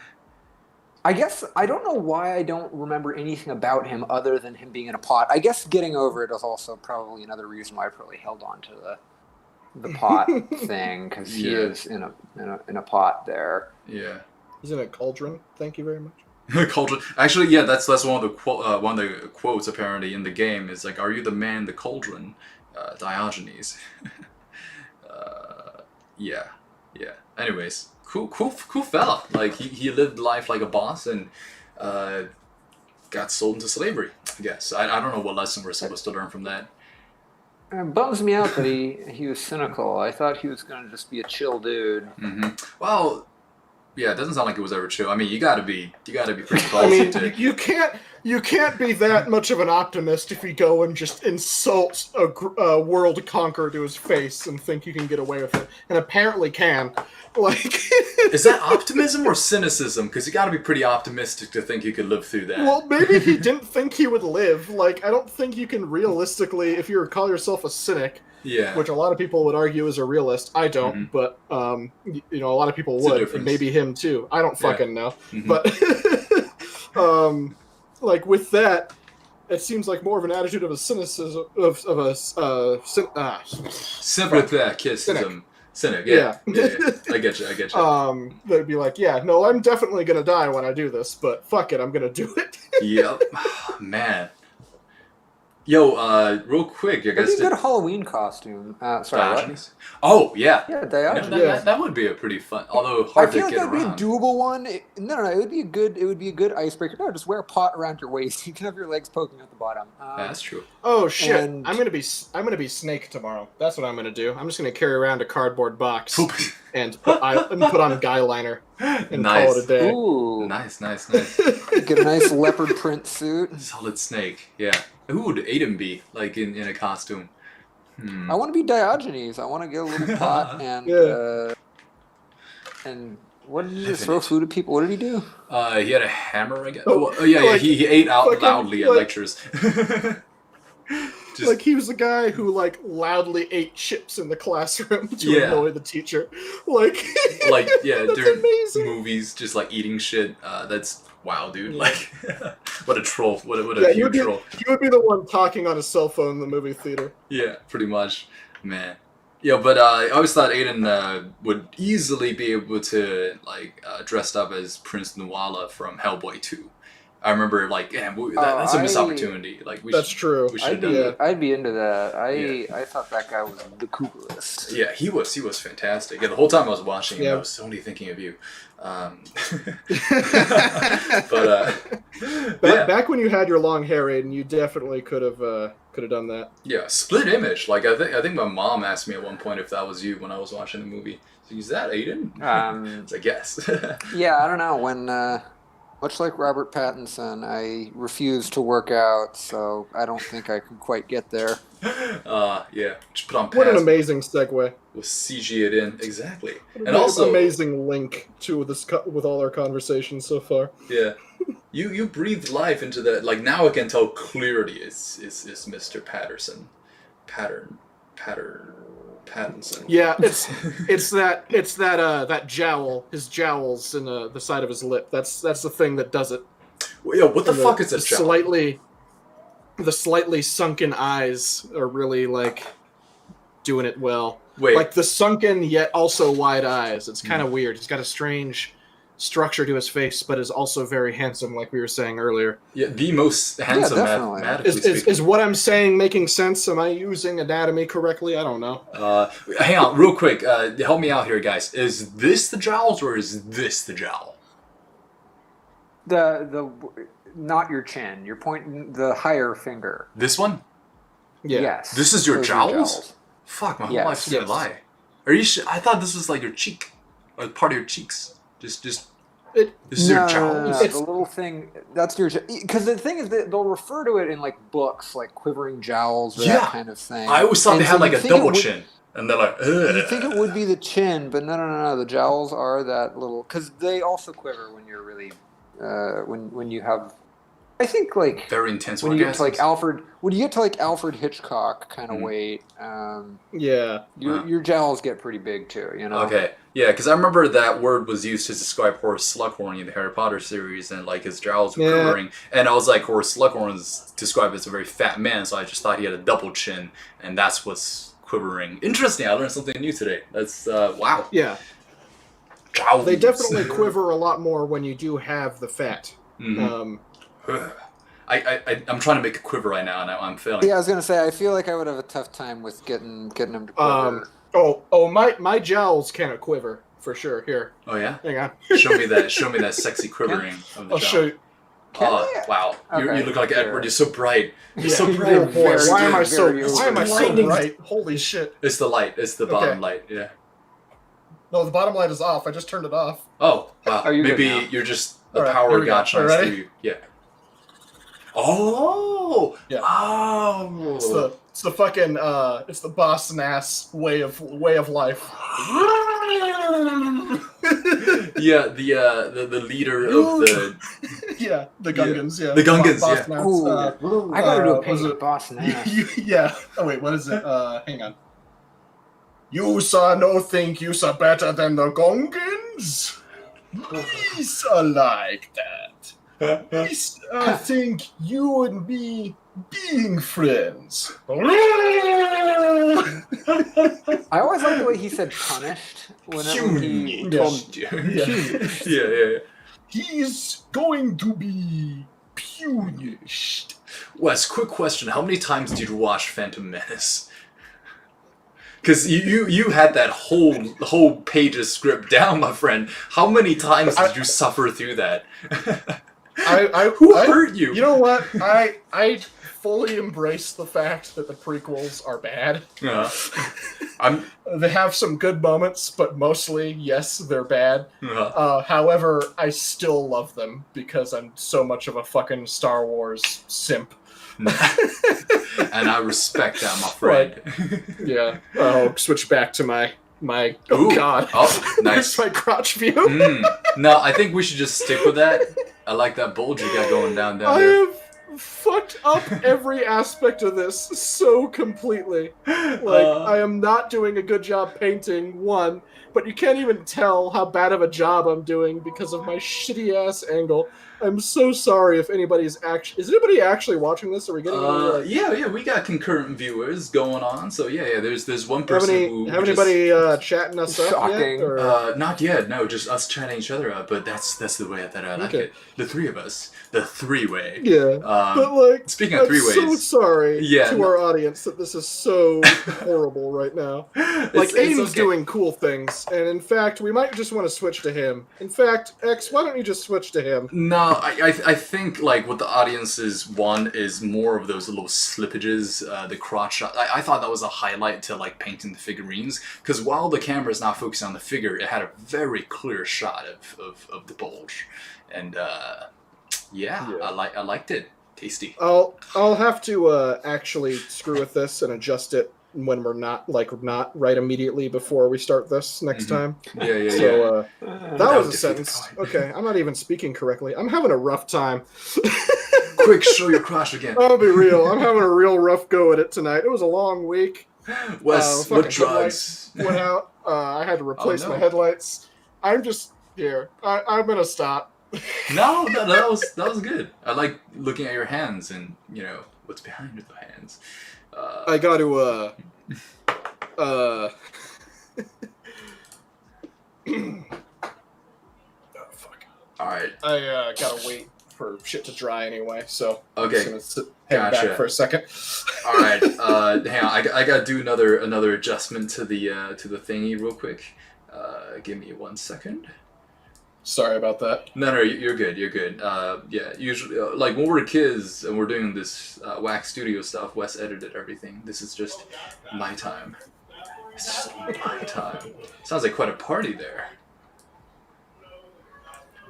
I guess I don't know why I don't remember anything about him other than him being in a pot. I guess getting over it is also probably another reason why I probably held on to the pot thing, because he Yeah. is in a pot there. Yeah. He's in a cauldron. Thank you very much. Cauldron. Actually, yeah, that's one of the quotes apparently in the game is like, "Are you the man in the cauldron, Diogenes?" Yeah. Anyways, cool fella. Like he lived life like a boss and got sold into slavery. I guess I don't know what lesson we're supposed to learn from that. It bums me out that he was cynical. I thought he was going to just be a chill dude. Hmm. Well, yeah, it doesn't sound like it was ever chill. I mean, you gotta be pretty ballsy I mean, to. you can't be that much of an optimist if you go and just insult a world conqueror to his face and think you can get away with it, and apparently can. Like, Is that optimism or cynicism? Because you got to be pretty optimistic to think you could live through that. well, maybe he didn't think he would live. Like, I don't think you can realistically, if you call yourself a cynic, yeah. which a lot of people would argue is a realist. I don't, Mhm. but a lot of people It's a would, difference. and maybe him too. I don't Yeah. fucking know, Mhm. but like with that, it seems like more of an attitude of a cynicism of a Sympathetism. Cynic. Yeah. I get you. they'd be like, yeah, no, I'm definitely gonna die when I do this, but fuck it, I'm gonna do it. Yep. Man. Yo, real quick, you That'd guys be a did good Halloween costume. Sorry, what? Diogenes? Oh, yeah. Yeah, You know, Diogenes. that would be a pretty fun, although I hard feel to like get that'd be a around. doable one. No, it would be a good icebreaker. No, just wear a pot around your waist. You can have your legs poking out the bottom. Yeah, that's true. Oh shit! And- I'm gonna be Snake tomorrow. That's what I'm gonna do. I'm just gonna carry around a cardboard box and put on guy liner and Nice. call it a day. Ooh, Nice. get a nice leopard print suit. Solid snake. Yeah. Who would Aiden be like in a costume? I want to be Diogenes. I want to get a little pot and Yeah. and what did he do? Throw food at people? What did he do? He had a hammer, I guess. Oh, Yeah, like, he ate out fucking, loudly at like- lectures. Just, Like he was the guy who like loudly ate chips in the classroom to Yeah. annoy the teacher. Like, like yeah, that's during amazing. movies, just like eating shit. That's wow, dude. Like, what a troll! What a Yeah, you huge would, be, troll. you would be the one talking on his cell phone in the movie theater. Yeah, pretty much, man. Yeah, but I always thought Aiden would easily be able to like dressed up as Prince Nuala from Hellboy 2. I remember like, damn, that's a missed opportunity. Like we That's should, true. we should have I'd done be, that. I'd be into that. I thought that guy was the coolest. Yeah, he was fantastic. Yeah, the whole time I was watching him, Yeah. I was only thinking of you. But yeah. Back when you had your long hair, Aiden, you definitely could have done that. Yeah, split image. Like I think my mom asked me at one point if that was you when I was watching the movie. So, is that Aiden? It's like yes. Yeah, I don't know. When much like Robert Pattinson, I refuse to work out, so I don't think I can quite get there. Yeah. Just put on What an pants. amazing segue. We'll CG it in exactly. What And an also, amazing link to this with all our conversations so far. yeah, you breathed life into that. Like now I can tell clearly it's Mr. Pattinson. Yeah, it's that jowl, his jowls in the side of his lip. That's the thing that does it. Well, yeah, what the And fuck is a jowl? The slightly sunken eyes are really like doing it well. Wait, Like the sunken yet also wide eyes. It's kind Hmm. of weird. He's got a strange structure to his face, but is also very handsome, like we were saying earlier. yeah, the most handsome definitely. mathematically Is speaking. what I'm saying making sense? Am I using anatomy correctly? I don't know. Hang on, real quick. Help me out here, guys. Is this the jowls or is this the jowl? The not your chin. You're pointing the higher finger. This one? Yeah. Yes. This is your those are jowls? Fuck, my whole Yes. life's been a Yes. lie. Are you sure? I thought this was like your cheek, or part of your cheeks. Just It- this is your No, jowls. It's- the little thing. That's your. Because the thing is that they'll refer to it in like books, like quivering jowls or Yeah. that kind of thing. I always thought And they so had like you a think it double would- chin, and they're like, You think it would be the chin, but no. The jowls are that little because they also quiver when you're really when you have. I think like very intense. when you get to like orgasms. Alfred Hitchcock kind of Mhm. weight, Yeah. your jowls get pretty big too. You know. Okay, yeah, because I remember that word was used to describe Horace Slughorn in the Harry Potter series, and like his jowls were Yeah. quivering, and I was like, Horace Slughorn is described as a very fat man, so I just thought he had a double chin, and that's what's quivering. Interesting, I learned something new today. That's wow. Yeah. Jowls. They definitely quiver a lot more when you do have the fat. Mhm. I'm trying to make a quiver right now, and I'm failing. Yeah, I was gonna say I feel like I would have a tough time with getting them to quiver. My jowls cannot quiver for sure. Here, Oh yeah. hang on. Show me that sexy quivering of the I'll jowl. show you. Oh wow, you Okay, look like sure. Edward. You're so bright. You're Yeah. so Oh bright. boy, Very why am I good, so very blinding? good. Right? Holy shit! It's the light. It's the bottom Okay. light. Yeah. No, the bottom light is off. I just turned it off. Oh wow. Are you good Maybe now? you're just the All right, power here of we God go. shines Ready? through you. Yeah. Oh. Yeah. Oh. It's the fucking it's the boss nass way of life. Yeah. The leader of the. Yeah, the Gungans. Yeah, The Gungans, Boss yeah. Nass, Ooh, I gotta do a was paint it- with Boss Nass. yeah. Oh wait, what is it? Hang on. You saw no think you saw better than the Gungans? Please like that. Please think you and me being friends. I always like the way he said punished whenever he told. Yeah. He's going to be punished. Wes, quick question: how many times did you watch Phantom Menace? Because you had that whole page of script down, my friend. How many times did you suffer through that? Who hurt you? You know what? I fully embrace the fact that the prequels are bad. I'm. They have some good moments, but mostly, yes, they're bad. However, I still love them because I'm so much of a fucking Star Wars simp. And I respect that, my friend. Yeah. Oh, switch back to my. Oh Ooh. God. Oh, nice. Here's my crotch view. No, I think we should just stick with that. I like that bulge you got going down I there. have fucked up every aspect of this so completely. Like, I am not doing a good job painting, one, but you can't even tell how bad of a job I'm doing because of my shitty ass angle. I'm so sorry if anybody's actually... Is anybody actually watching this? Are we getting any, like... Yeah, we got concurrent viewers going on. So yeah, there's one person who Have just, anybody chatting us up Shocking. yet? Or... not yet. No, just us chatting each other up. But that's the way that I like Okay. it. The three of us, the three-way. Yeah, but like, Speaking of I'm three so ways, sorry Yeah, to no- our audience that this is so horrible right now. Like, it's Aiden's okay. doing cool things, and in fact, we might just want to switch to him. In fact, X, why don't you just switch to him? No, I think like what the audiences want is more of those little slippages, the crotch shot. I thought that was a highlight to like painting the figurines, because while the camera is not focusing on the figure, it had a very clear shot of the bulge, and yeah. I liked it. Tasty. I'll have to actually screw with this and adjust it when we're not right immediately before we start this next time. Yeah. So that was would a defeat sentence. the point. Okay, I'm not even speaking correctly. I'm having a rough time. Quick, show your crotch again. I'll be real. I'm having a real rough go at it tonight. It was a long week. Wes, fucking what drugs? Went out. I had to replace no. my headlights. I'm just here. I'm gonna stop. No, that was good. I like looking at your hands and what's behind the hands. I got to oh fuck. All right. I gotta wait for shit to dry anyway. So Okay. I'm just gonna hang Gotcha. back for a second. All right. Hang on. I gotta do another adjustment to the thingy real quick. Give me 1 second. Sorry about that. No, you're good. You're good. Yeah, usually, like when we're kids and we're doing this Wax Studio stuff, Wes edited everything. This is just my time. It's just my time. Sounds like quite a party there.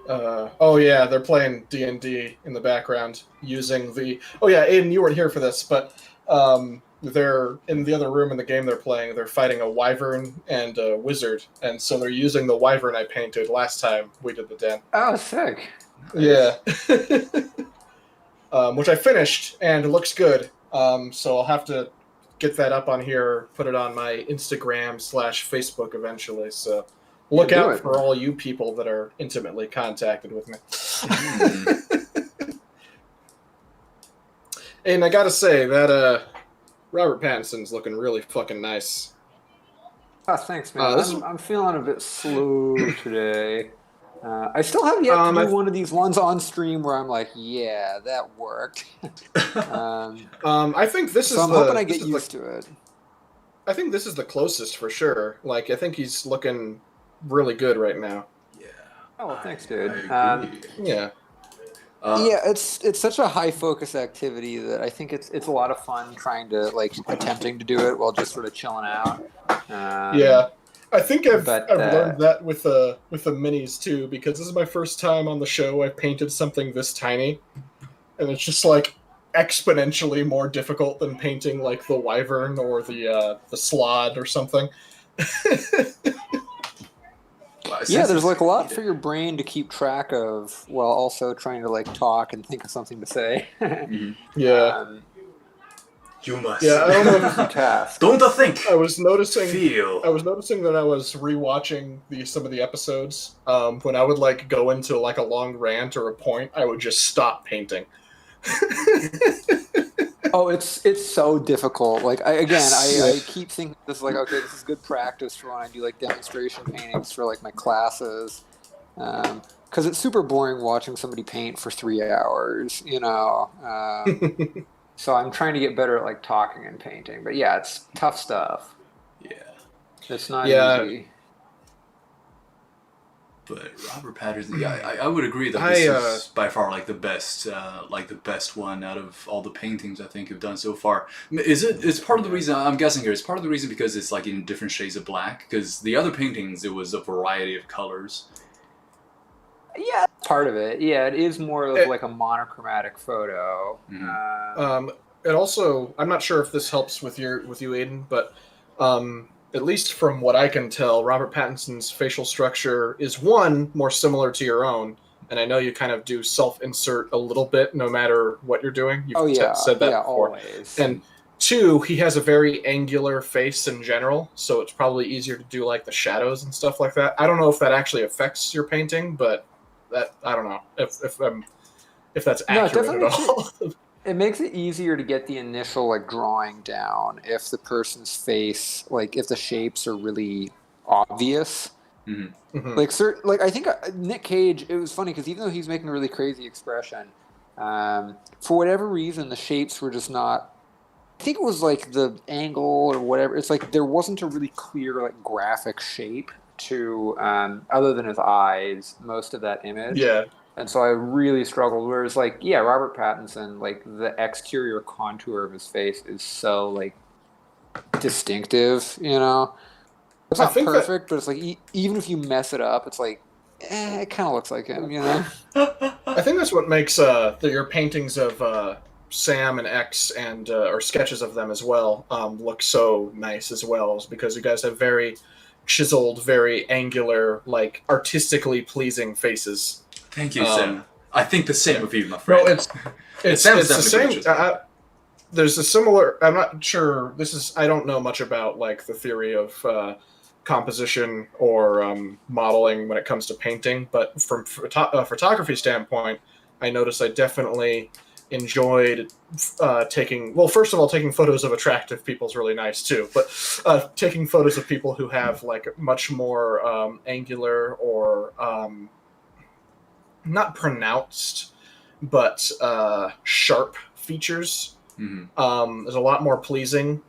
Oh yeah, they're playing D&D in the background using the. Oh yeah, Aiden, you weren't here for this, but they're in the other room in the game they're playing. They're fighting a wyvern and a wizard, and so they're using the wyvern I painted last time we did the den. Oh, sick. Yeah, which I finished and it looks good. So I'll have to get that up on here, put it on my Instagram/Facebook eventually. So look Yeah, do out it. for all you people that are intimately contacted with me. And I gotta say that Robert Pattinson's looking really fucking nice. Oh, thanks, man. this is- I'm feeling a bit slow today. I still have yet to do I've- one of these ones on stream where I'm like, yeah, that worked. I think this is. So I'm hoping I get used to it. I think this is the closest for sure. Like I think he's looking really good right now. Yeah. Oh, thanks, dude. I agree. Yeah. Yeah, it's such a high focus activity that I think it's a lot of fun trying to attempting to do it while just sort of chilling out. Yeah. I think I've but, learned that with the minis too, because this is my first time on the show I've painted something this tiny, and it's just like exponentially more difficult than painting like the wyvern or the slod or something. Wow, Yeah, there's since a lot it's- for your brain to keep track of while also trying to talk and think of something to say. Mhm. Yeah. You must. Yeah, I don't know if- Task. Don't think. I was noticing Feel. that I was rewatching some of the episodes. When I would go into a long rant or a point, I would just stop painting. Oh, it's so difficult. I keep thinking this is okay, this is good practice for when I do demonstration paintings for my classes, because it's super boring watching somebody paint for 3 hours, So I'm trying to get better at talking and painting. But yeah, it's tough stuff. Yeah. It's not Yeah. easy. But Robert Patterson, yeah, I would agree that this is by far the best one out of all the paintings I think you've done so far. It's part of the reason I'm guessing here. It's part of the reason because it's in different shades of black. Because the other paintings, it was a variety of colors. Yeah, part of it. Yeah, it is more of like a monochromatic photo. It also, I'm not sure if this helps with you, Aiden, but at least from what I can tell, Robert Pattinson's facial structure is one more similar to your own, and I know you kind of do self-insert a little bit, no matter what you're doing. You've said that before. Always. And two, he has a very angular face in general, so it's probably easier to do like the shadows and stuff like that. I don't know if that actually affects your painting, but that I don't know if that's accurate at all. It makes it easier to get the initial like drawing down if the person's face, like if the shapes are really obvious. Like I think Nick Cage. It was funny because even though he's making a really crazy expression, for whatever reason the shapes were just not. I think it was like the angle or whatever. It's like there wasn't a really clear like graphic shape to other than his eyes. Most of that image. Yeah. And so I really struggled. Whereas, like, yeah, Robert Pattinson, like, the exterior contour of his face is so, like, distinctive, you know? It's not perfect, but it's like, even if you mess it up, it's like, it kind of looks like him, you know? I think that's what makes your paintings of Sam and X and or sketches of them as well look so nice as well, is because you guys have very chiseled, very angular, like, artistically pleasing faces. Thank you, Sam. I think the same of you, my friend. No, it's the same. There's a similar. I'm not sure. I don't know much about like the theory of composition or modeling when it comes to painting, but from a photography standpoint, I noticed I definitely enjoyed taking. Well, first of all, taking photos of attractive people is really nice too. But taking photos of people who have like much more angular or not pronounced, but sharp features is a lot more pleasing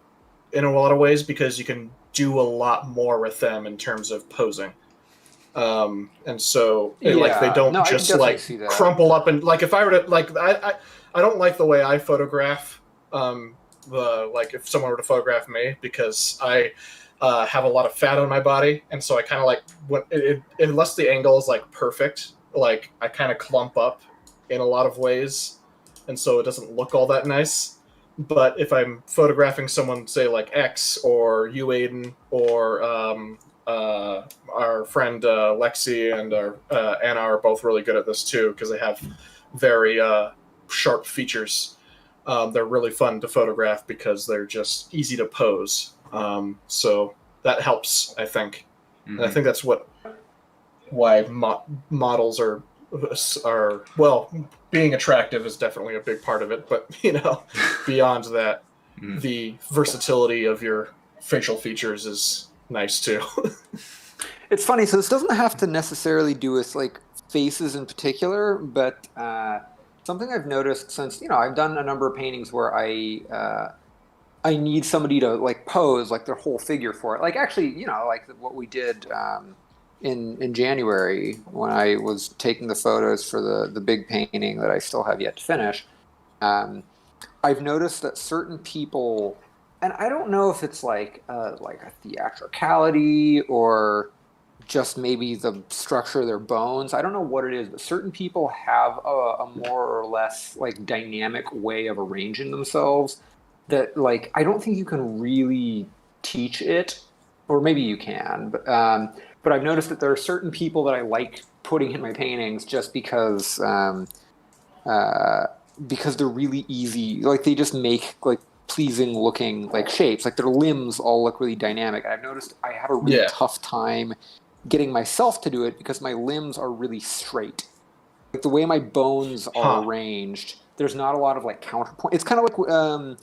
in a lot of ways because you can do a lot more with them in terms of posing. And so like they don't just like crumple up and like if I were to like I don't like the way I photograph if someone were to photograph me because I have a lot of fat on my body, and so I kind of like unless the angle is like perfect, like I kind of clump up in a lot of ways, and so it doesn't look all that nice. But if I'm photographing someone, say like X or you, Aiden, or our friend Lexi and our Anna are both really good at this too because they have very sharp features. They're really fun to photograph because they're just easy to pose. So that helps, I think. And I think that's why models are well, being attractive is definitely a big part of it, but beyond that, the versatility of your facial features is nice too. It's funny, so this doesn't have to necessarily do with like faces in particular, but something I've noticed since I've done a number of paintings where I need somebody to like pose like their whole figure for it. Like actually, like what we did in January when I was taking the photos for the big painting that I still have yet to finish. I've noticed that certain people, and I don't know if it's like a theatricality or just maybe the structure of their bones. I don't know what it is, but certain people have a more or less like dynamic way of arranging themselves that like I don't think you can really teach it, or maybe you can, but I've noticed that there are certain people that I like putting in my paintings just because they're really easy. Like they just make like pleasing looking like shapes. Like their limbs all look really dynamic. And I've noticed I have a really tough time getting myself to do it because my limbs are really straight. Like the way my bones are arranged, there's not a lot of like counterpoint. It's kind of like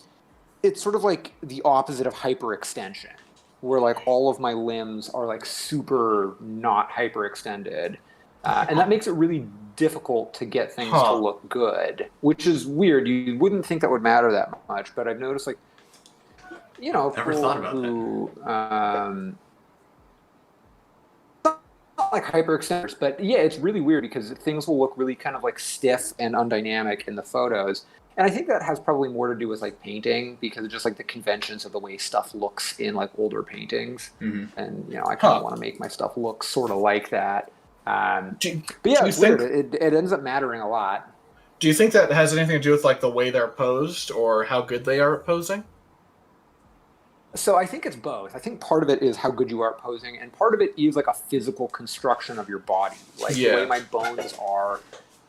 it's sort of like the opposite of hyperextension, where like all of my limbs are like super not hyperextended, and that makes it really difficult to get things to look good, which is weird. You wouldn't think that would matter that much, but I've noticed like never thought about that. Not like hyperextenders, but yeah, it's really weird because things will look really kind of like stiff and undynamic in the photos. And I think that has probably more to do with like painting because of just like the conventions of the way stuff looks in like older paintings. And I kind of want to make my stuff look sort of like that. But yeah, do you it's weird. think It ends up mattering a lot. do you think that has anything to do with like the way they're posed or how good they are at posing? So I think it's both. I think part of it is how good you are at posing, and part of it is like a physical construction of your body. Like the way my bones are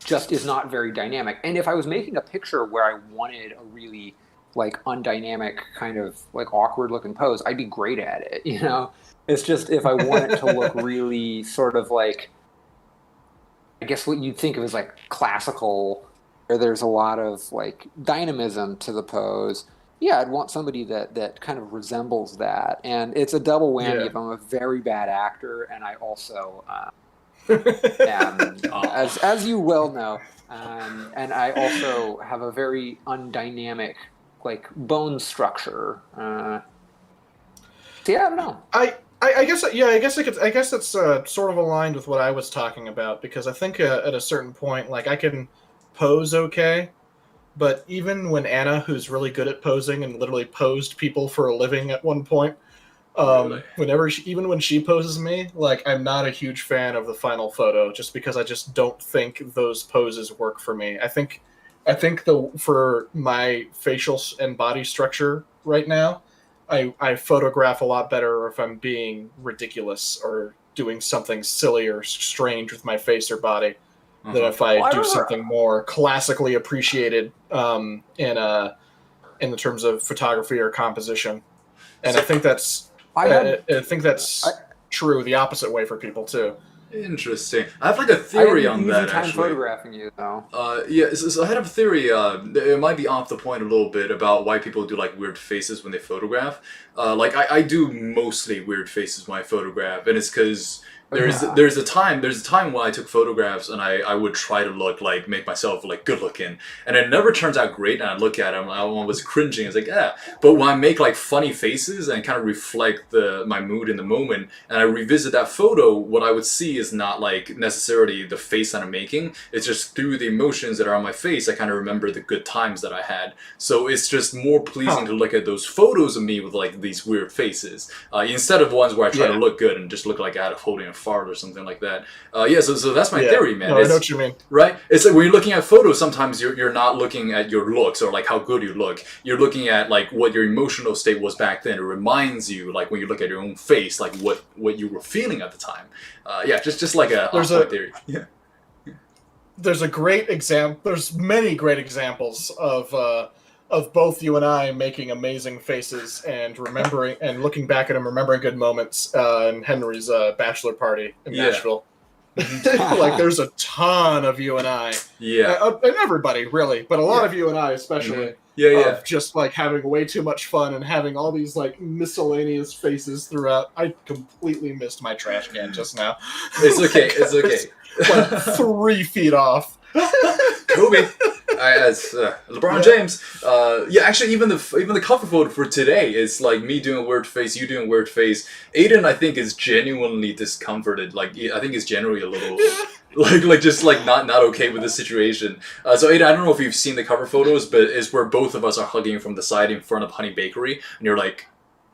just is not very dynamic. And if I was making a picture where I wanted a really like undynamic kind of like awkward looking pose, I'd be great at it, you know? It's just if I want it to look really sort of like, I guess what you'd think of as like classical, where there's a lot of like dynamism to the pose. Yeah, I'd want somebody that kind of resembles that. And it's a double whammy if I'm a very bad actor and I also am, as you well know, and I also have a very undynamic like bone structure. So yeah, I don't know. I guess I guess it's sort of aligned with what I was talking about, because I think at a certain point, like I can pose okay, but even when Anna, who's really good at posing and literally posed people for a living at one point, even when she poses me, like I'm not a huge fan of the final photo, just because I just don't think those poses work for me. I think for my facial and body structure right now, I photograph a lot better if I'm being ridiculous or doing something silly or strange with my face or body than if I do something more classically appreciated in the terms of photography or composition. And I think that's true the opposite way for people too. Interesting. I have like a theory on that. Time actually, photographing you though. Yeah. So I had a theory. It might be off the point a little bit about why people do like weird faces when they photograph. Like I do mostly weird faces when I photograph, and it's because there's a time when I took photographs and I would try to make myself like good looking, and it never turns out great, and I look at them, I was cringing. It's like, yeah. But when I make like funny faces and kind of reflect my mood in the moment, and I revisit that photo, what I would see is not like necessarily the face that I'm making. It's just through the emotions that are on my face, I kind of remember the good times that I had. So it's just more pleasing to look at those photos of me with like these weird faces, instead of ones where I try to look good and just look like I had a holding a fart or something like that. So that's my theory, man. No, I know what you mean. Right? It's like when you're looking at photos, sometimes you're not looking at your looks or like how good you look. You're looking at like what your emotional state was back then. It reminds you, like when you look at your own face, like what you were feeling at the time. Just like a theory. Yeah. There's a great example. There's many great examples of both you and I making amazing faces and remembering and looking back at them, remembering good moments in Henry's bachelor party in Nashville. Like there's a ton of you and I. Yeah. And everybody really, but a lot of you and I especially. Of just like having way too much fun and having all these like miscellaneous faces throughout. I completely missed my trash can just now. It's okay. It's okay. Like 3 feet off. Kobe. As LeBron James. Actually, even the cover photo for today is like me doing a weird face, you doing a weird face. Aiden, I think, is genuinely discomforted. Like, I think he's generally a little like not okay with the situation. So Aiden, I don't know if you've seen the cover photos, but it's where both of us are hugging from the side in front of Honey Bakery, and you're like.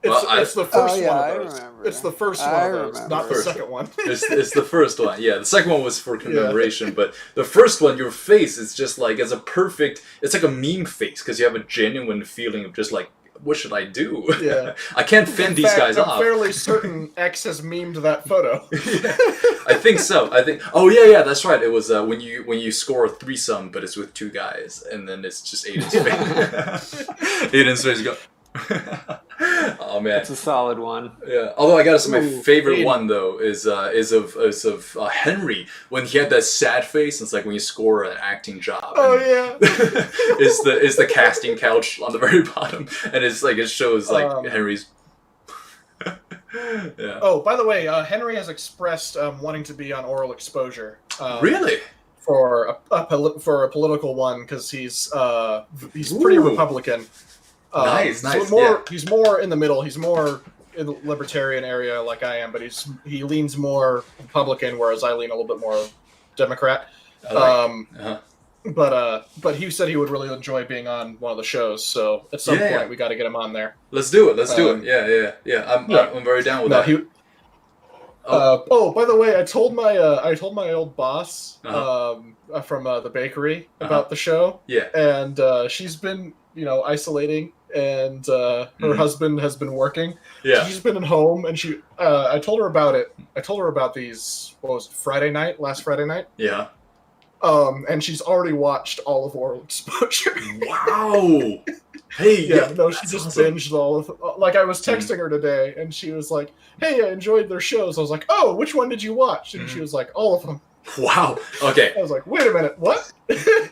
It's the first one I of those. remember. It's the first one of those, not the second one. It's the first one. Yeah, the second one was for commemoration, but the first one, your face is just like it's like a meme face because you have a genuine feeling of just like, what should I do? Yeah, I can't fend these guys off. I'm fairly certain X has memed that photo. I think so. Oh yeah, that's right. It was when you score a threesome, but it's with 2 guys, and then it's just Aiden's face. Aiden's face go. Oh man, it's a solid one. Yeah, although I gotta say my favorite one though is of Henry when he had that sad face. It's like when you score an acting job. Oh yeah. Is the casting couch on the very bottom, and it's like it shows like Henry's. Yeah. Oh, by the way, Henry has expressed wanting to be on Oral Exposure. Really? For a political one, because he's pretty Republican. Nice. He's more in the middle. He's more in the libertarian area like I am, but he leans more Republican, whereas I lean a little bit more Democrat. But he said he would really enjoy being on one of the shows. So at some point we got to get him on there. Let's do it. Yeah. I'm very down with that. Oh. By the way, I told my old boss Uh-huh. from the bakery Uh-huh. about the show, Yeah. and she's been isolating, and her Mhm. husband has been working. So Yeah. she's been at home, and I told her about it. I told her about these. What was it, last Friday night? Yeah. And she's already watched all of Oral Exposure. Wow. Hey. Yeah, no, she that's just awesome. binged all of. Like, I was texting her today, and she was like, "Hey, I enjoyed their shows." I was like, "Oh, which one did you watch?" And she was like, "All of them." Wow. Okay. I was like, "Wait a minute, what?"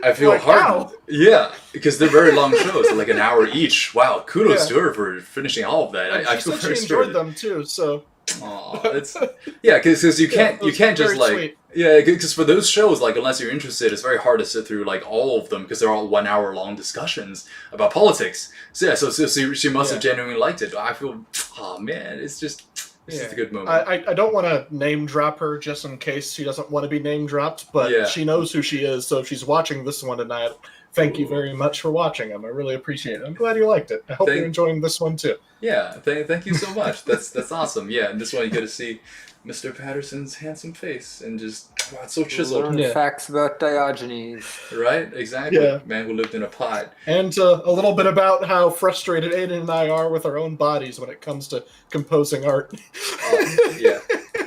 I feel Like, hard. how? Yeah, because they're very long shows, like an hour each. Wow, kudos Yeah. to her for finishing all of that. And I she feel said very she enjoyed spirited. them too. So Aw, it's yeah, because you Yeah, can't it you was can't just very like sweet. yeah, because for those shows, like unless you're interested, it's very hard to sit through like all of them because they're all 1 hour long discussions about politics. So yeah, so she must have Yeah. genuinely liked it. I feel, oh man, it's just a good moment. I don't want to name drop her just in case she doesn't want to be name dropped, but Yeah. she knows who she is. So if she's watching this one tonight, thank you very much for watching them. I really appreciate it. I'm glad you liked it. I hope Thank- you're enjoying this one too. Yeah, thank you so much. That's awesome. Yeah, and this one you get to see Mr. Patterson's handsome face and just wow, it's so chiseled. Learn Yeah. facts about Diogenes. Right? Exactly. Yeah. Man who lived in a pot. And a little bit about how frustrated Aiden and I are with our own bodies when it comes to composing art. Yeah.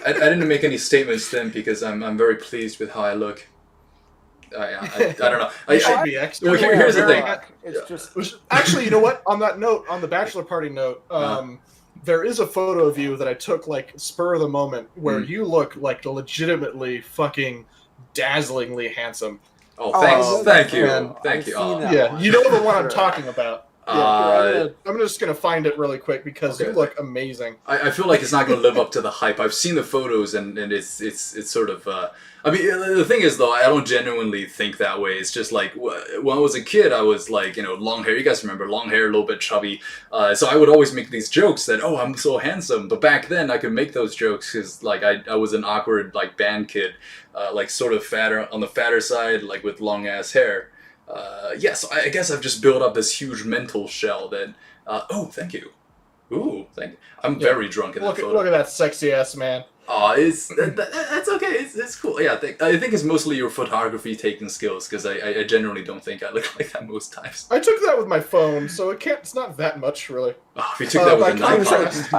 I didn't make any statements then because I'm very pleased with how I look. I don't know. You should be extra. Well, here's the thing. It's just Actually, you know what? On that note, on the bachelor party note, there is a photo of you that I took like spur of the moment where you look like legitimately fucking dazzlingly handsome. Oh, thanks. Oh, Thank you. man. Thank I've you. seen Oh. that. Yeah, you know the one I'm Sure. talking about. Yeah, Uh, I'm just gonna find it really quick because you Okay. look amazing. I feel like it's not going to live up to the hype. I've seen the photos and it's sort of. I mean, the thing is though, I don't genuinely think that way. It's just like when I was a kid, I was like, long hair. You guys remember long hair, a little bit chubby. So I would always make these jokes that, oh, I'm so handsome. But back then, I could make those jokes because like I was an awkward like band kid, like sort of fatter on the fatter side, like with long ass hair. So I guess I've just built up this huge mental shell that. Oh, thank you. Ooh, thank you. I'm very drunk in that photo. Look at that sexy ass man. It's that's okay. It's cool. Yeah, I think it's mostly your photography taking skills because I generally don't think I look like that most times. I took that with my phone, so it's not that much really. Oh, if you took that with a by knife. contrast-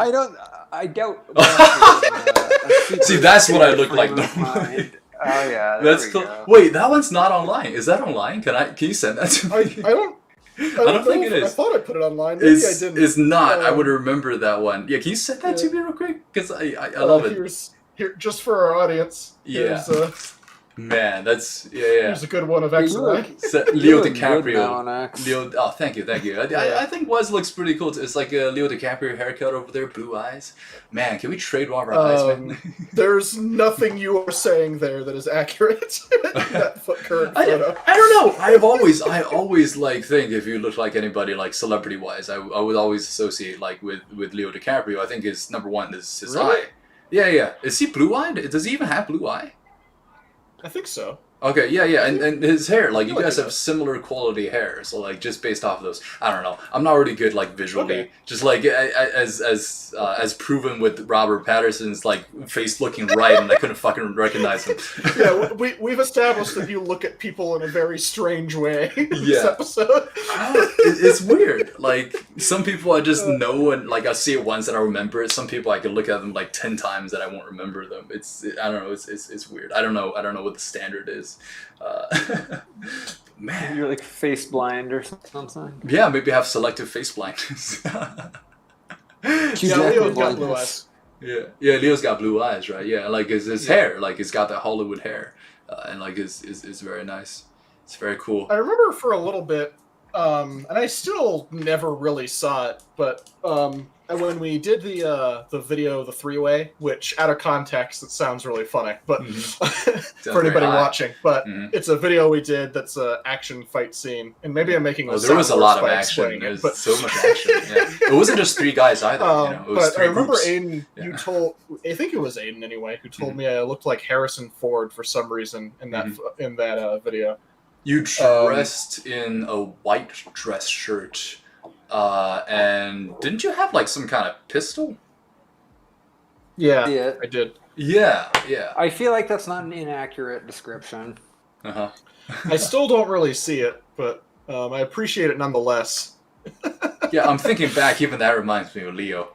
I doubt. that See, that's what I look like frame of normally. mind. Oh yeah, there That's we cool. go. Wait, that one's not online. Is that online? Can you send that to I me? don't. I don't think know it if- I is. thought I put it online. Maybe I didn't. It's not. I Um, would remember that one. Yeah, can you send that to me real quick? Because I love it. Here, just for our audience. Yeah. Here's, Man, that's yeah. here's a good one of X You and I. look- So, you Leo look good now, DiCaprio. Max. Oh, thank you. I think Wes looks pretty cool. It's like a Leo DiCaprio haircut over there, blue eyes. Man, can we trademark our eyes, man? There's nothing you are saying there that is accurate. That current I photo. don't know. I always like think if you look like anybody like celebrity wise, I would always associate like with Leo DiCaprio. I think his number one is his Really? eye. Yeah. Is he blue eyed? Does he even have blue eye? I think so. Okay, yeah, and his hair, like, you Look guys it have up. similar quality hair, so, like, just based off of those, I don't know, I'm not really good, like, visually, Okay. just, like, as proven with Robert Patterson's, like, face looking right, and I couldn't fucking recognize him. Yeah, we've established that you look at people in a very strange way in this Yeah. episode. It's weird, like, some people I just know, and, like, I see it once and I remember it, some people I can look at them, like, 10 times and I won't remember them, I don't know, it's weird, I don't know what the standard is. Man. You're like face blind or something. Yeah, maybe have selective face blindness. Yeah, Jackman Leo's got blindness. blue eyes. Yeah, Leo's got blue eyes, right? Yeah, like his hair, like he's got that Hollywood hair, and like is very nice. It's very cool. I remember for a little bit, and I still never really saw it, but when we did the video, the three-way, which out of context it sounds really funny, but for anybody very high. watching, but Mhm. it's a video we did that's an action fight scene, and maybe I'm making Oh, there was a sound lot worse of by action. explaining There's it, but so much action. Yeah. It wasn't just three guys either. It was but I three remember groups. Aiden, you Yeah. told, I think it was Aiden anyway, who told me I looked like Harrison Ford for some reason in that video. You dressed in a white dress shirt, and didn't you have like some kind of pistol? Yeah, Yeah. I did. Yeah, yeah. I feel like that's not an inaccurate description. Uh-huh. I still don't really see it, but I appreciate it nonetheless. Yeah, I'm thinking back, even that reminds me of Leo.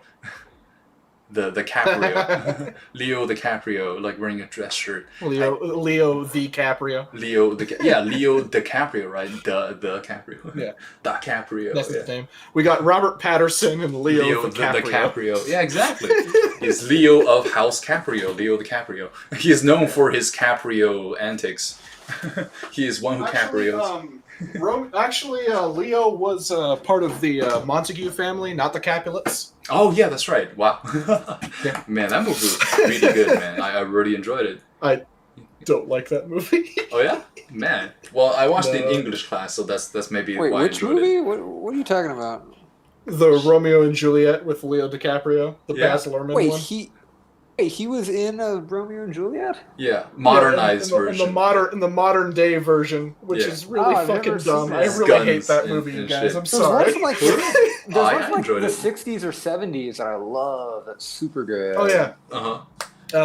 The Caprio. Leo DiCaprio, like wearing a dress shirt. Leo the Caprio. Leo DiCaprio, right? The Caprio. Yeah. DiCaprio. That's yeah. his name. We got Robert Patterson and Leo, the Caprio. DiCaprio. Yeah, exactly. He's Leo of House Caprio. Leo DiCaprio. He is known for his Caprio antics. He is one who Caprios. Leo was part of the Montague family, not the Capulets. Oh yeah, that's right. Wow. Yeah. Man, that movie was really good, man. I really enjoyed it. I don't like that movie. Oh yeah, man. Well, I watched it No. in English class, so that's maybe Wait, why I which enjoyed movie? it. What are you talking about? The Romeo and Juliet with Leo DiCaprio, the Yeah. Baz Luhrmann Wait, one. he was in Romeo and Juliet? Yeah, modernized Yeah, in version. in the modern day version, which Yeah. is really I've fucking never seen dumb. that. I It's really hate guns that and- movie, you and guys. shit. I'm There's one sorry. from like I enjoyed the it. 60s or 70s that I love. That's super good. Oh yeah, Uh-huh.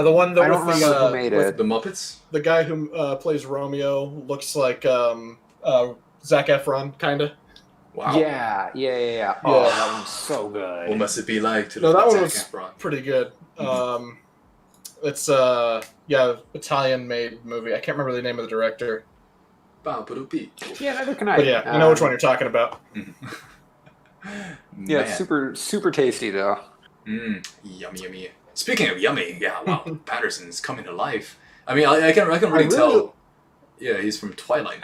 the one that I don't with remember who made with it. The Muppets? the guy who plays Romeo looks like Zac Efron, kind of. Wow. Yeah. Oh, Yeah. that one's so good. What must it be like to No, look that like one Zac was Efron? pretty good. It's Italian made movie. I can't remember the name of the director, Ba-ba-doo-bee. Yeah, neither can I. but yeah, you know which one you're talking about. Yeah, it's Man. super tasty though. Yummy. Speaking of yummy, yeah, wow, Patterson's coming to life. I mean, I can really tell. Yeah, he's from Twilight.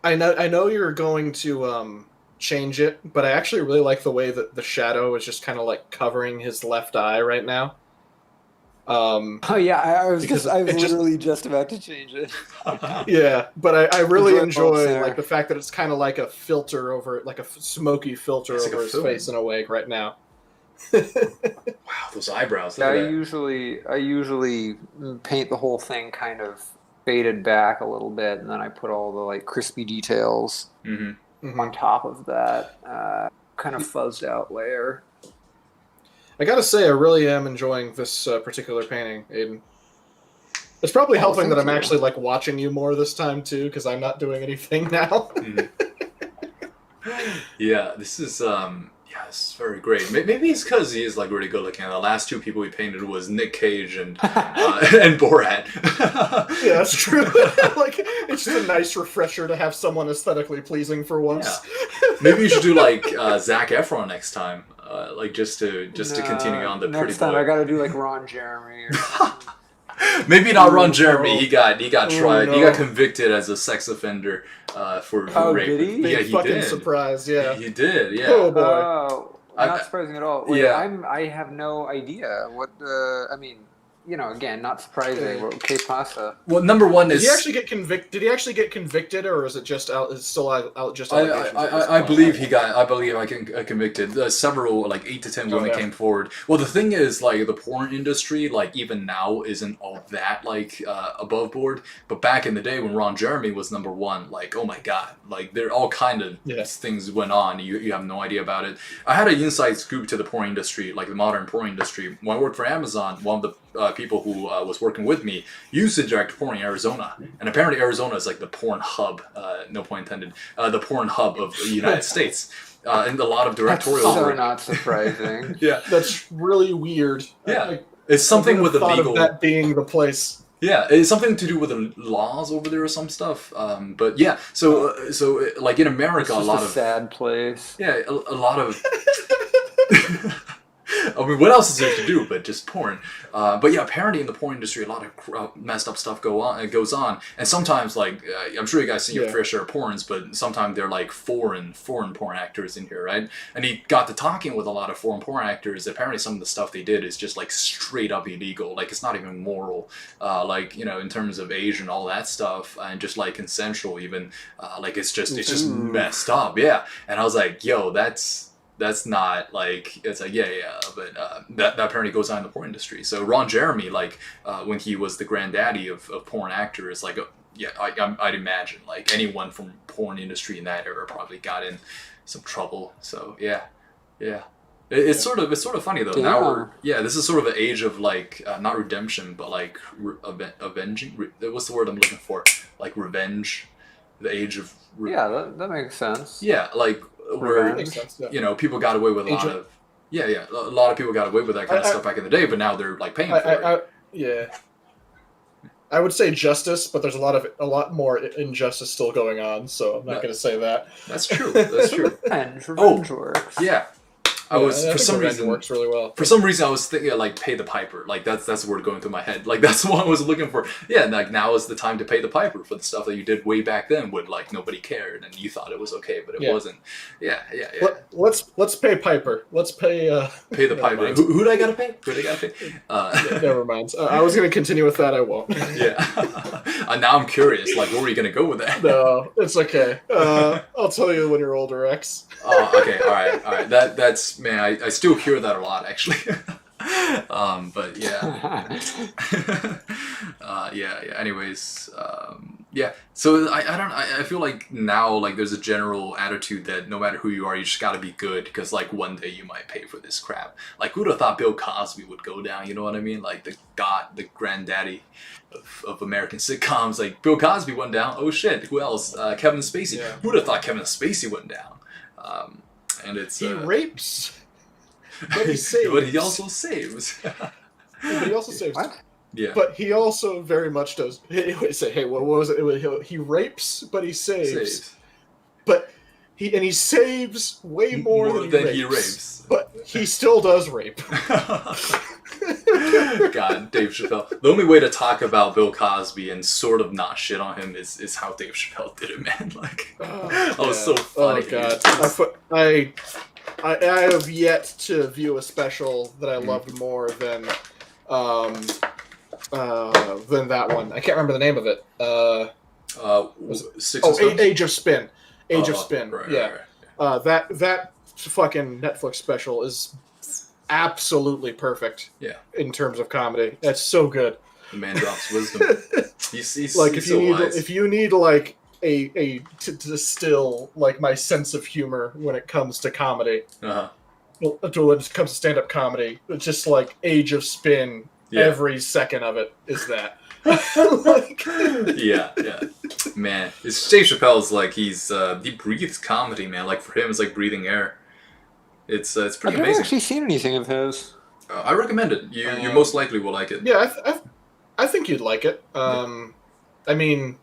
I know you're going to change it, but I actually really like the way that the shadow is just kind of like covering his left eye right now. Oh yeah, I was Because I was it just- literally just about to change it. Yeah, but I really Enjoy both enjoy there. like the fact that it's kind of like a filter over, like a smoky filter It's like over a his film. face in a way right now. Wow, those eyebrows. Look I at that. usually paint the whole thing kind of faded back a little bit, and then I put all the like crispy details Mm-hmm. on top of that kind of fuzzed out layer. I gotta say, I really am enjoying this particular painting, Aiden. It's probably helping that thank I'm you. actually like watching you more this time too, because I'm not doing anything now. Yeah, this is this is very great. Maybe it's because he is like really good looking. The last two people we painted was Nick Cage and and Borat. Yeah, that's true. Like, it's just a nice refresher to have someone aesthetically pleasing for once. Maybe you should do like Zac Efron next time, like just to continue on the next pretty time boy. I gotta do like Ron Jeremy. Or Maybe not Ron Oh, Jeremy. no. He got tried. He no. got convicted as a sex offender for Oh, rape. did he? Big Yeah, he fucking did. surprise, yeah. He did. Yeah. Oh boy. Oh, I- not surprising at all. Wait, yeah. I have no idea what the. I mean, you know, again, not surprising. What que pasa? Well, number one Did is he actually get convicted? Did he actually get convicted, or is it just is still out just allegations? at this I point? believe he got. I believe I can convicted. Several, like 8 to 10 women yeah. came forward. Well, the thing is, like the porn industry, like even now, isn't all that like above board. But back in the day when Ron Jeremy was number one, like oh my god, like there all kind of Yeah. things went on. You have no idea about it. I had an inside scoop to the porn industry, like the modern porn industry. When I worked for Amazon, one of the people who was working with me used to direct porn in Arizona, and apparently Arizona is like the porn hub. No pun intended. The porn hub of the United States, and a lot of That's directorial so work. not surprising. Yeah, That's really weird. Yeah. it's something with the thought legal. of that being the place. Yeah, it's something to do with the laws over there or some stuff. But yeah, so like in America, It's a just lot a of sad place. yeah, a lot of. I mean, what else is there to do but just porn? But yeah, apparently in the porn industry, a lot of messed up stuff goes on, and sometimes like I'm sure you guys see your Yeah. fair share of porns, but sometimes they're like foreign porn actors in here, right? And he got to talking with a lot of foreign porn actors. Apparently, some of the stuff they did is just like straight up illegal, like it's not even moral, like you know, in terms of age and all that stuff, and just like consensual even, like it's just Ooh. messed up, yeah. And I was like, yo, that's not like it's like yeah but that apparently goes on in the porn industry. So Ron Jeremy, like when he was the granddaddy of porn actors, like yeah I'd imagine like anyone from porn industry in that era probably got in some trouble. So yeah It's sort of funny though. Yeah. Now this is sort of an age of like not redemption, but like avenging. What's the word I'm looking for? Like revenge. The age of Yeah, that makes sense. yeah, like where Revenge. Makes sense. Yeah. you know people got away with a lot Agent- of a lot of people got away with that kind of stuff back in the day, but now they're like paying for it. Yeah. I would say justice, but there's a lot more injustice still going on, so I'm not going to say that. That's true. That's true. Revenge works. Yeah. I was Yeah, for think some revenge reason works really well. For some reason, I was thinking like pay the piper. Like that's the word going through my head. Like that's what I was looking for. Yeah, like now is the time to pay the piper for the stuff that you did way back then when like nobody cared and you thought it was okay, but it wasn't. Yeah. Let's pay Piper. Let's pay. Pay the never piper. mind. Who'd I gotta pay? Who'd I gotta pay? Never mind. I was going to continue with that. I won't. Yeah. Now I'm curious. Like, where are you gonna go with that? No, it's okay. I'll tell you when you're older, X. Oh, okay. All right. That's man. I still hear that a lot actually. But yeah. Yeah. Anyways, yeah. So I feel like now like there's a general attitude that no matter who you are, you just gotta be good because like one day you might pay for this crap. Like who'd have thought Bill Cosby would go down? You know what I mean? Like the granddaddy of American sitcoms. Like Bill Cosby went down. Oh shit. Who else? Kevin Spacey. Yeah. Who'd have thought Kevin Spacey went down? And it's He rapes, but he saves. but he also saves. But he also saves. What? Yeah. But he also very much does. Hey, what was it? He rapes, but he saves. But he saves way more than he rapes. But he still does rape. God, Dave Chappelle. The only way to talk about Bill Cosby and sort of not shit on him is how Dave Chappelle did it, man. Like, that was so funny. Oh god, I have yet to view a special that I loved more than that one. I can't remember the name of it. Six of Stones? Age of Spin. Age of Spin. Right, yeah. right. That fucking Netflix special is absolutely perfect. Yeah. In terms of comedy, that's so good. The man drops wisdom. He's Like if you need like a to distill like my sense of humor when it comes to comedy. Uh-huh. Well, when it comes to stand-up comedy, it's just like Age of Spin. Yeah. Every second of it is that. Like, yeah. Man, it's Dave Chappelle's like he breathes comedy, man. Like for him, it's like breathing air. It's I've pretty never amazing. actually seen anything of his. I recommend it. You most likely will like it. yeah, I think you'd like it. I mean,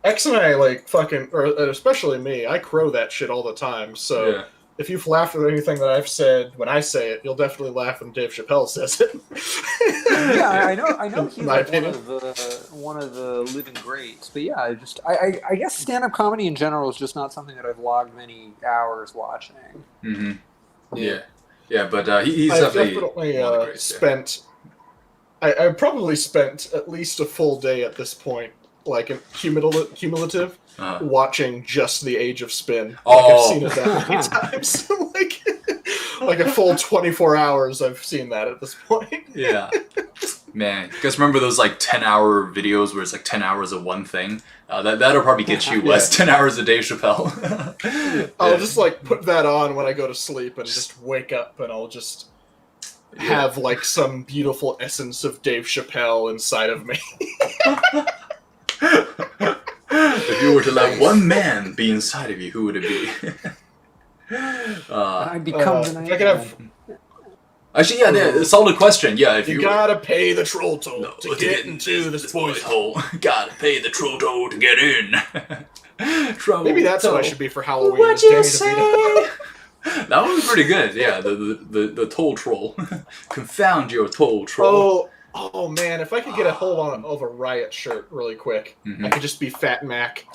X and I like fucking, or especially me. I crow that shit all the time. So Yeah. if you've laughed at anything that I've said when I say it, you'll definitely laugh when Dave Chappelle says it. Yeah, I know he's My like opinion. one of the living greats. But yeah, I guess stand-up comedy in general is just not something that I've logged many hours watching. Mm-hmm. Yeah. Yeah, but he's I've definitely one of the greats, spent. I probably spent at least a full day at this point, like in cumulative, Uh-huh. watching just the Age of Spin. Like, Oh. I've seen it that many times. like a full 24 hours. I've seen that at this point. Yeah. Man, you guys remember those like 10-hour videos where it's like 10 hours of one thing? That'll probably get you, Wes. 10 hours of Dave Chappelle. I'll Yeah. just like put that on when I go to sleep and just wake up and I'll just have like some beautiful essence of Dave Chappelle inside of me. If you were to let one man be inside of you, who would it be? I become the if night I could have, man. Actually, yeah, solid question. Yeah, if you you gotta pay the troll toll No, to get into this boy's hole. hole, gotta pay the troll toll to get in. Troll Maybe that's what I toll. should be for Halloween. What'd is you Danny say? DeVito. That one was pretty good. Yeah, the toll troll. Confound your toll troll. Oh man! If I could get a hold on of a Riot shirt really quick, Mhm. I could just be Fat Mac.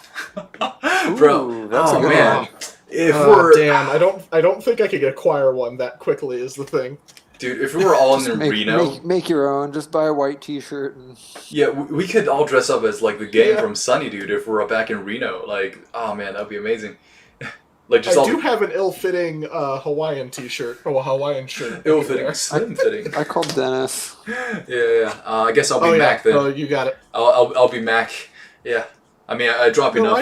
Bro, Ooh, that's oh a good man. one. If Oh, we're damn! I don't think I could acquire one that quickly. Is the thing. dude, if we were all in Just Reno, make your own. Just buy a white T-shirt and yeah, we could all dress up as like the gang Yeah. from Sunny, dude. If we're back in Reno, like, oh man, that'd be amazing. Like just I all do have an ill-fitting Hawaiian T-shirt or a Hawaiian shirt. ill-fitting, slim-fitting. I called Dennis. Yeah. I guess I'll be Oh yeah. Mac then. Oh, you got it. I'll be Mac. Yeah. I mean, I drop No, enough.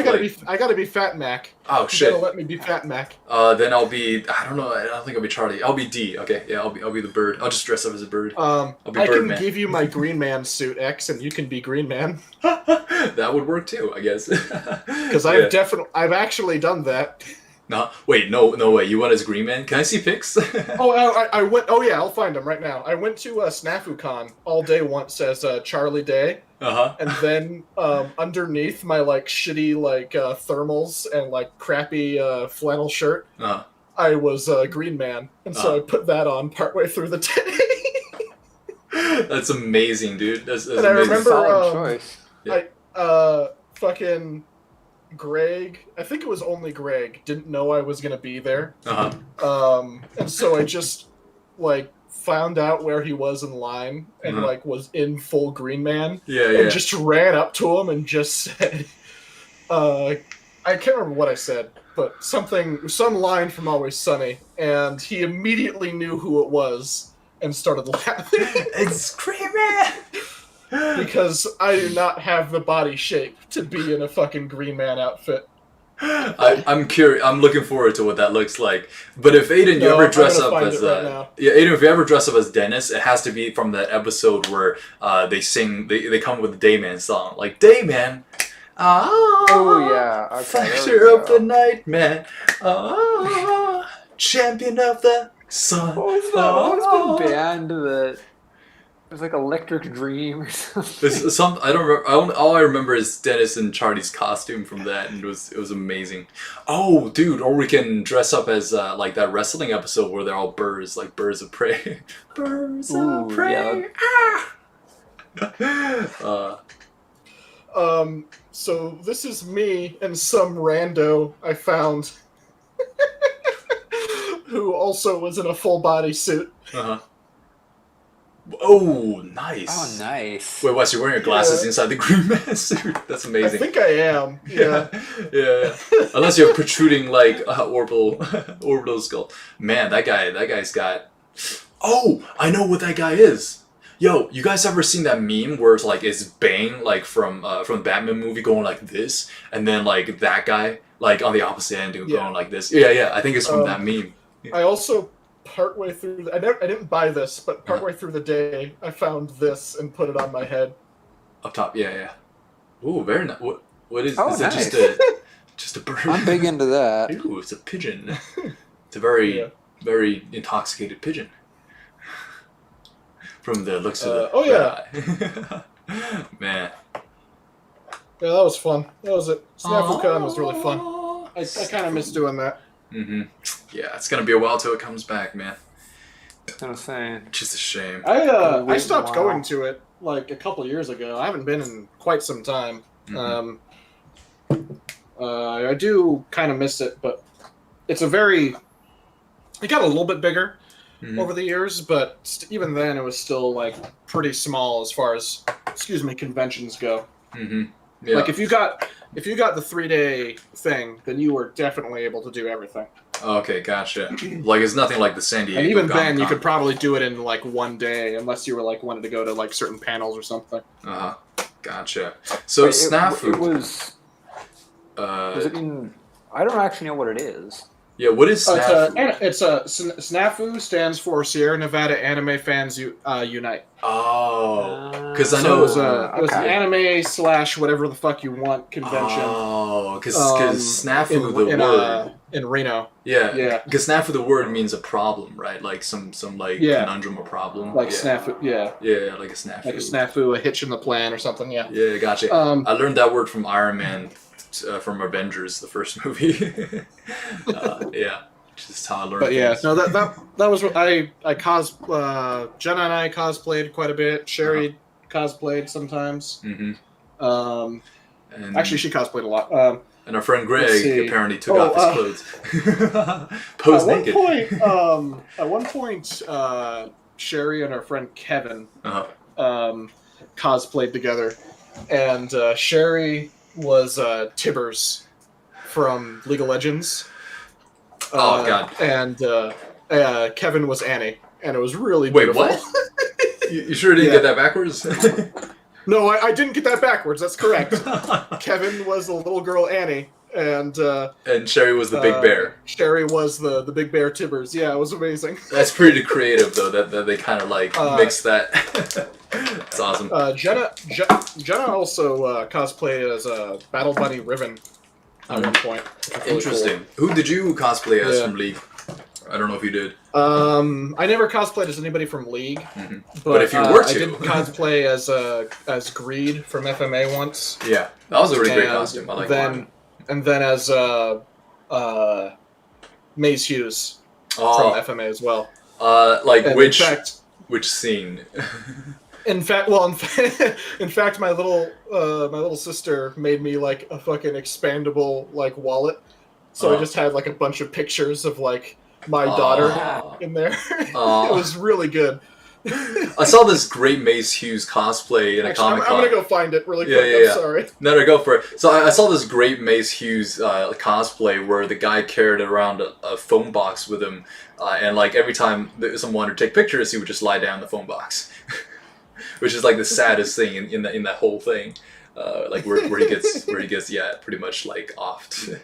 I gotta be Fat Mac. Oh You shit. gotta let me be Fat Mac. Then I'll be. I don't know. I don't think I'll be Charlie. I'll be D. Okay. Yeah. I'll be the bird. I'll just dress up as a bird. I'll be I can Birdman. give you my Green Man suit, X, and you can be Green Man. That would work too, I guess. Because Yeah. I've actually done that. No. Wait. No way. You went as Green Man? Can I see pics? Oh, I went. Oh yeah, I'll find them right now. I went to SnafuCon all day once as Charlie Day, Uh-huh. and then underneath my like shitty like thermals and like crappy flannel shirt, Uh-huh. I was Green Man, and so I put that on partway through the day. That's amazing, dude. That's And I amazing. remember- Solid choice. Fucking Greg, I think it was only Greg, didn't know I was gonna be there. Uh-huh. And so I just like found out where he was in line and Uh-huh. like was in full Green Man Yeah, and yeah. just ran up to him and just said, I can't remember what I said, but some line from Always Sunny, and he immediately knew who it was and started laughing It's Green Man! because I do not have the body shape to be in a fucking Green Man outfit. I'm curious. I'm looking forward to what that looks like. But if Aiden, you No, ever I'm dress gonna up find as it right now. yeah, Aiden, if you ever dress up as Dennis, it has to be from that episode where they sing. They come with the Dayman song, like Dayman. Oh yeah. Okay. there we Fighter of go. the night, man. Champion of the sun. What was that? What was the band that? It was like Electric Dream or something. It's some I don't remember. All I remember is Dennis and Charlie's costume from that, and it was amazing. Oh, dude! Or we can dress up as like that wrestling episode where they're all birds, like birds of prey. Birds Ooh, of prey. yeah. So this is me and some rando I found who also was in a full body suit. Uh-huh. Oh, nice. Oh, nice. Wait, Wes, you're wearing your glasses Yeah. inside the Green Man suit. That's I amazing. think I am. Yeah. yeah. Unless you have protruding like orbital skull. Man, that guy's got. Oh, I know what that guy is. Yo, you guys ever seen that meme where it's like it's Bane like from the Batman movie going like this, and then like that guy like on the opposite end Yeah. going like this? Yeah. I think it's from that meme. I also partway through I didn't buy this, but partway through the day I found this and put it on my head. Up top, yeah. Ooh, very nice. What is? Oh, Is it nice. just a bird? I'm big into that. Ooh, it's a pigeon. It's a very Yeah. very intoxicated pigeon. From the looks of the oh, yeah. red eye. Man. Yeah, that was fun. That was it. SnafuCon was really fun. I kind of miss doing that. Mm-hmm. Yeah, it's gonna be a while till it comes back, man. I was gonna say. Just a shame. I wait a stopped while. going to it like a couple years ago. I haven't been in quite some time. Mhm. I do kind of miss it, but it's it got a little bit bigger Mhm. over the years, but even then it was still like pretty small as far as conventions go. Mm-hmm. Yeah. Like if you got the 3-day thing, then you were definitely able to do everything. Okay, gotcha. Like it's nothing like the San Diego. And even then, you Comic-Con. could probably do it in like one day, unless you were like wanted to go to like certain panels or something. Uh-huh. Gotcha. So Wait, Snafu. It was it in? I don't actually know what it is. Yeah, what is Snafu? SNAFU stands for Sierra Nevada Anime Fans Unite. Oh, because I So know. it was an Okay. anime / whatever the fuck you want convention. Oh, because Snafu in, the in, word. in Reno, Yeah, yeah. Because Snafu the word means a problem, right? Like some like Yeah. conundrum or problem. like yeah. SNAFU, yeah, Yeah, like a snafu. like a SNAFU, a hitch in the plan or something, yeah. Yeah, gotcha. I learned that word from Iron Man, from Avengers, the first movie. Yeah, just how I learned. But yeah, things. no, that was what I Jenna and I cosplayed quite a bit. Sherry cosplayed sometimes. Mhm. And Actually, she cosplayed a lot. and our friend let's Greg see. apparently took off his clothes, posed naked. At one point, Sherry and her friend Kevin Uh-huh. Cosplayed together, and Sherry was Tibbers from League of Legends. Oh, God. And Kevin was Annie, and it was really Wait, beautiful. what? You sure didn't Yeah. get that backwards? No, I didn't get that backwards. That's correct. Kevin was the little girl Annie, and And Sherry was the big bear. Sherry was the big bear Tibbers. Yeah, it was amazing. That's pretty creative, though. That they kind of like mix that. It's awesome. Jenna also cosplayed as a Battle Bunny Riven at one point. Which was really Interesting. Who did you cosplay as Yeah. from League? I don't know if you did. cool. I never cosplayed as anybody from League, But if you were I to- did cosplay as Greed from FMA once. Yeah, that was a really great And costume. I like then, and then as Maze Hughes Oh, from FMA as well. like And which which scene? in fact, in fact, my little sister made me like a fucking expandable like wallet, so I just had like a bunch of pictures of like my daughter Aw. in there. Aw. It was really good. I saw this great Mace Hughes cosplay in a Actually, I'm Comic Con. gonna go find it really Yeah, quick. yeah. I'm sorry. No, go for it. So I saw this great Mace Hughes cosplay where the guy carried around a phone box with him, and like every time someone wanted to take pictures, he would just lie down in the phone box, which is like the saddest thing in that whole thing. Like where he gets pretty much like offed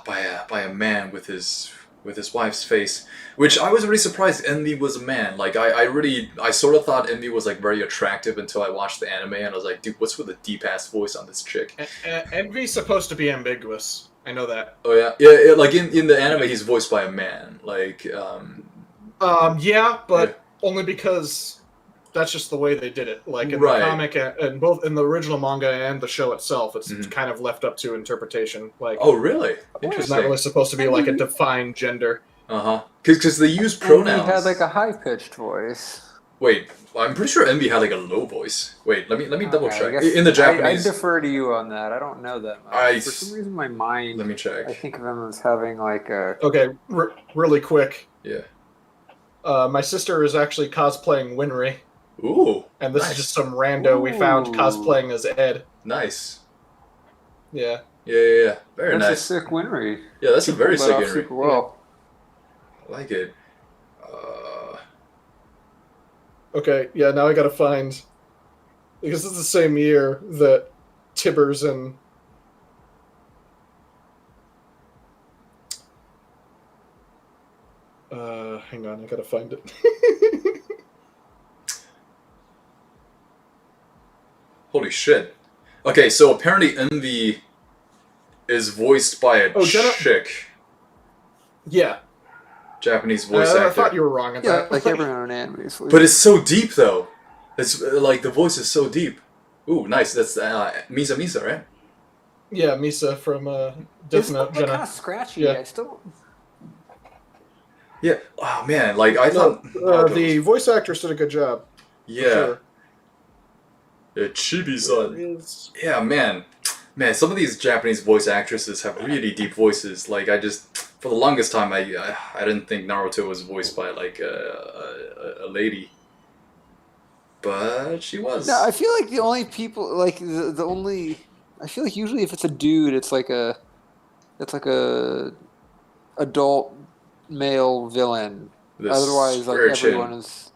by a man with his wife's face, which I was really surprised Envy was a man. Like I sort of thought Envy was like very attractive until I watched the anime and I was like, dude, what's with the deep ass voice on this chick? Envy's supposed to be ambiguous. I know that. Oh yeah, like in the anime he's voiced by a man. Like Yeah, but only because that's just the way they did it. Like in Right. the comic and both in the original manga and the show itself, it's kind of left up to interpretation. Like, oh really? it's not Interesting. really supposed to be like a defined gender. Because they use He pronouns. had like a high pitched voice. Wait, I'm pretty sure Envy had like a low voice. Wait, let me double Okay, I check. guess In the I Japanese, defer to you on that. I don't know that much. For some reason, my mind. let me check. I think of him as having like a. Okay, really quick. Yeah. My sister is actually cosplaying Winry, Ooh. and this Nice. is just some rando we found Ooh. cosplaying as Ed. Nice. Yeah. Yeah. Very That's nice. a sick Winry. Yeah, that's a very Pulled sick that off Henry. super well. I like it. Okay, yeah, now I gotta find... Because it's the same year that Tibbers and... hang on, I gotta find it. Holy shit. Okay, so apparently Envy is voiced by a Jenna- chick. Yeah. Japanese voice I actor. thought you were wrong on Yeah, that. like everyone in animes. But it's so deep though. It's like the voice is so deep. Ooh, nice. That's Misa, right? Yeah, Misa from Death it's Note, kind Jenna. of scratchy. Yeah. I still. Yeah. Oh man, like I No, thought. the voice actress did a good job. for yeah. sure. Yeah, Chibi-san. There is- Yeah, man. Some of these Japanese voice actresses have really deep voices. Like, for the longest time, I didn't think Naruto was voiced by, like, a lady. But she was. No, I feel like the only people like the only. I feel like usually if it's a dude, it's like a adult male villain. This Otherwise, like urchin. everyone is,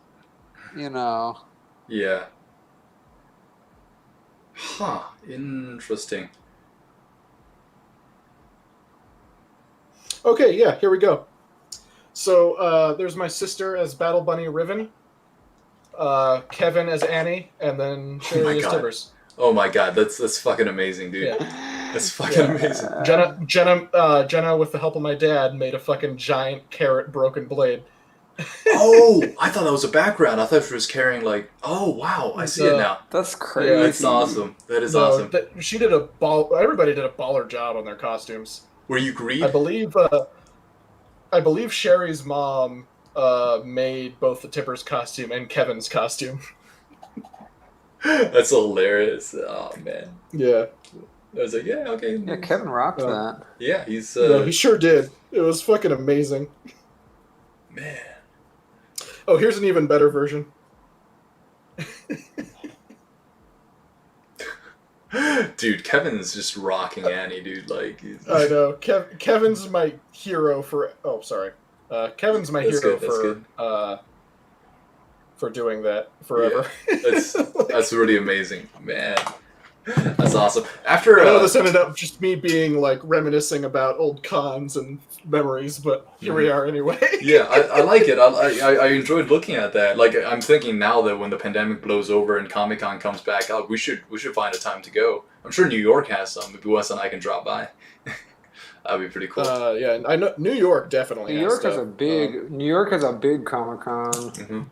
you know. Yeah. Huh. Interesting. Okay, yeah, here we go. So there's my sister as Battle Bunny Riven, Kevin as Annie, and then my Sherry as God. Tibbers. Oh my god, that's fucking amazing, dude. Yeah. That's fucking amazing. Jenna, with the help of my dad, made a fucking giant carrot broken blade. Oh, I thought that was a background. I thought she was carrying, like, oh wow, I see it now. That's crazy. That's awesome. That is No, awesome. she did a ball. Everybody did a baller job on their costumes. Were you Greed? I believe Sherry's mom made both the Tibbers costume and Kevin's costume. That's hilarious. Oh man. Yeah. I was like, yeah, okay. Yeah, Kevin rocked that. Yeah, he's No, he sure did. It was fucking amazing. man. Oh, here's an even better version. Dude, Kevin's just rocking Annie, dude. Like, he's... I know. Kevin's my hero for. Oh, sorry. Kevin's my That's hero good, that's for good. for doing that forever. That's really amazing, man. That's awesome. After I know this ended up just me being like reminiscing about old cons and memories, but here we are anyway. Yeah, I like it. I enjoyed looking at that. Like, I'm thinking now that when the pandemic blows over and Comic-Con comes back out, we should find a time to go. I'm sure New York has some. Maybe Wes and I can drop by. That'd be pretty cool. Yeah, I know New York definitely. New York has a big Comic-Con. Mm-hmm.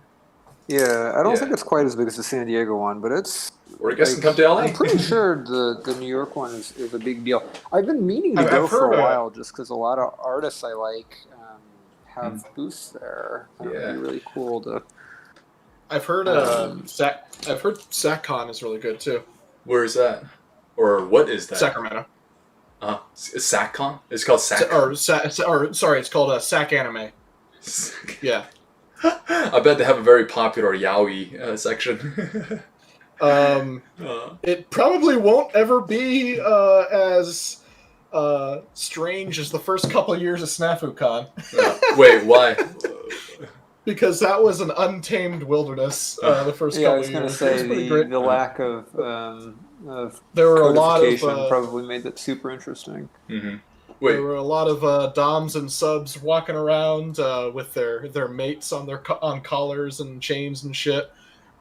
Yeah, I don't think it's quite as big as the San Diego one, but it's. Or I guess can come to LA. I'm pretty sure the New York one is a big deal. I've been meaning to go for a while just because a lot of artists I like have booths there. It'd be really cool to. I've heard SacCon is really good too. Where is that? Or what is that? Sacramento. SacCon? It's called Sac. Sorry, it's called Sac Anime. Yeah. I bet they have a very popular yaoi section. It probably won't ever be as strange as the first couple of years of SnafuCon. Wait, why? Because that was an untamed wilderness the first couple of years. I was going to say the lack of there were a lot of probably made that super interesting. Mm-hmm. There were a lot of doms and subs walking around with their mates on on collars and chains and shit.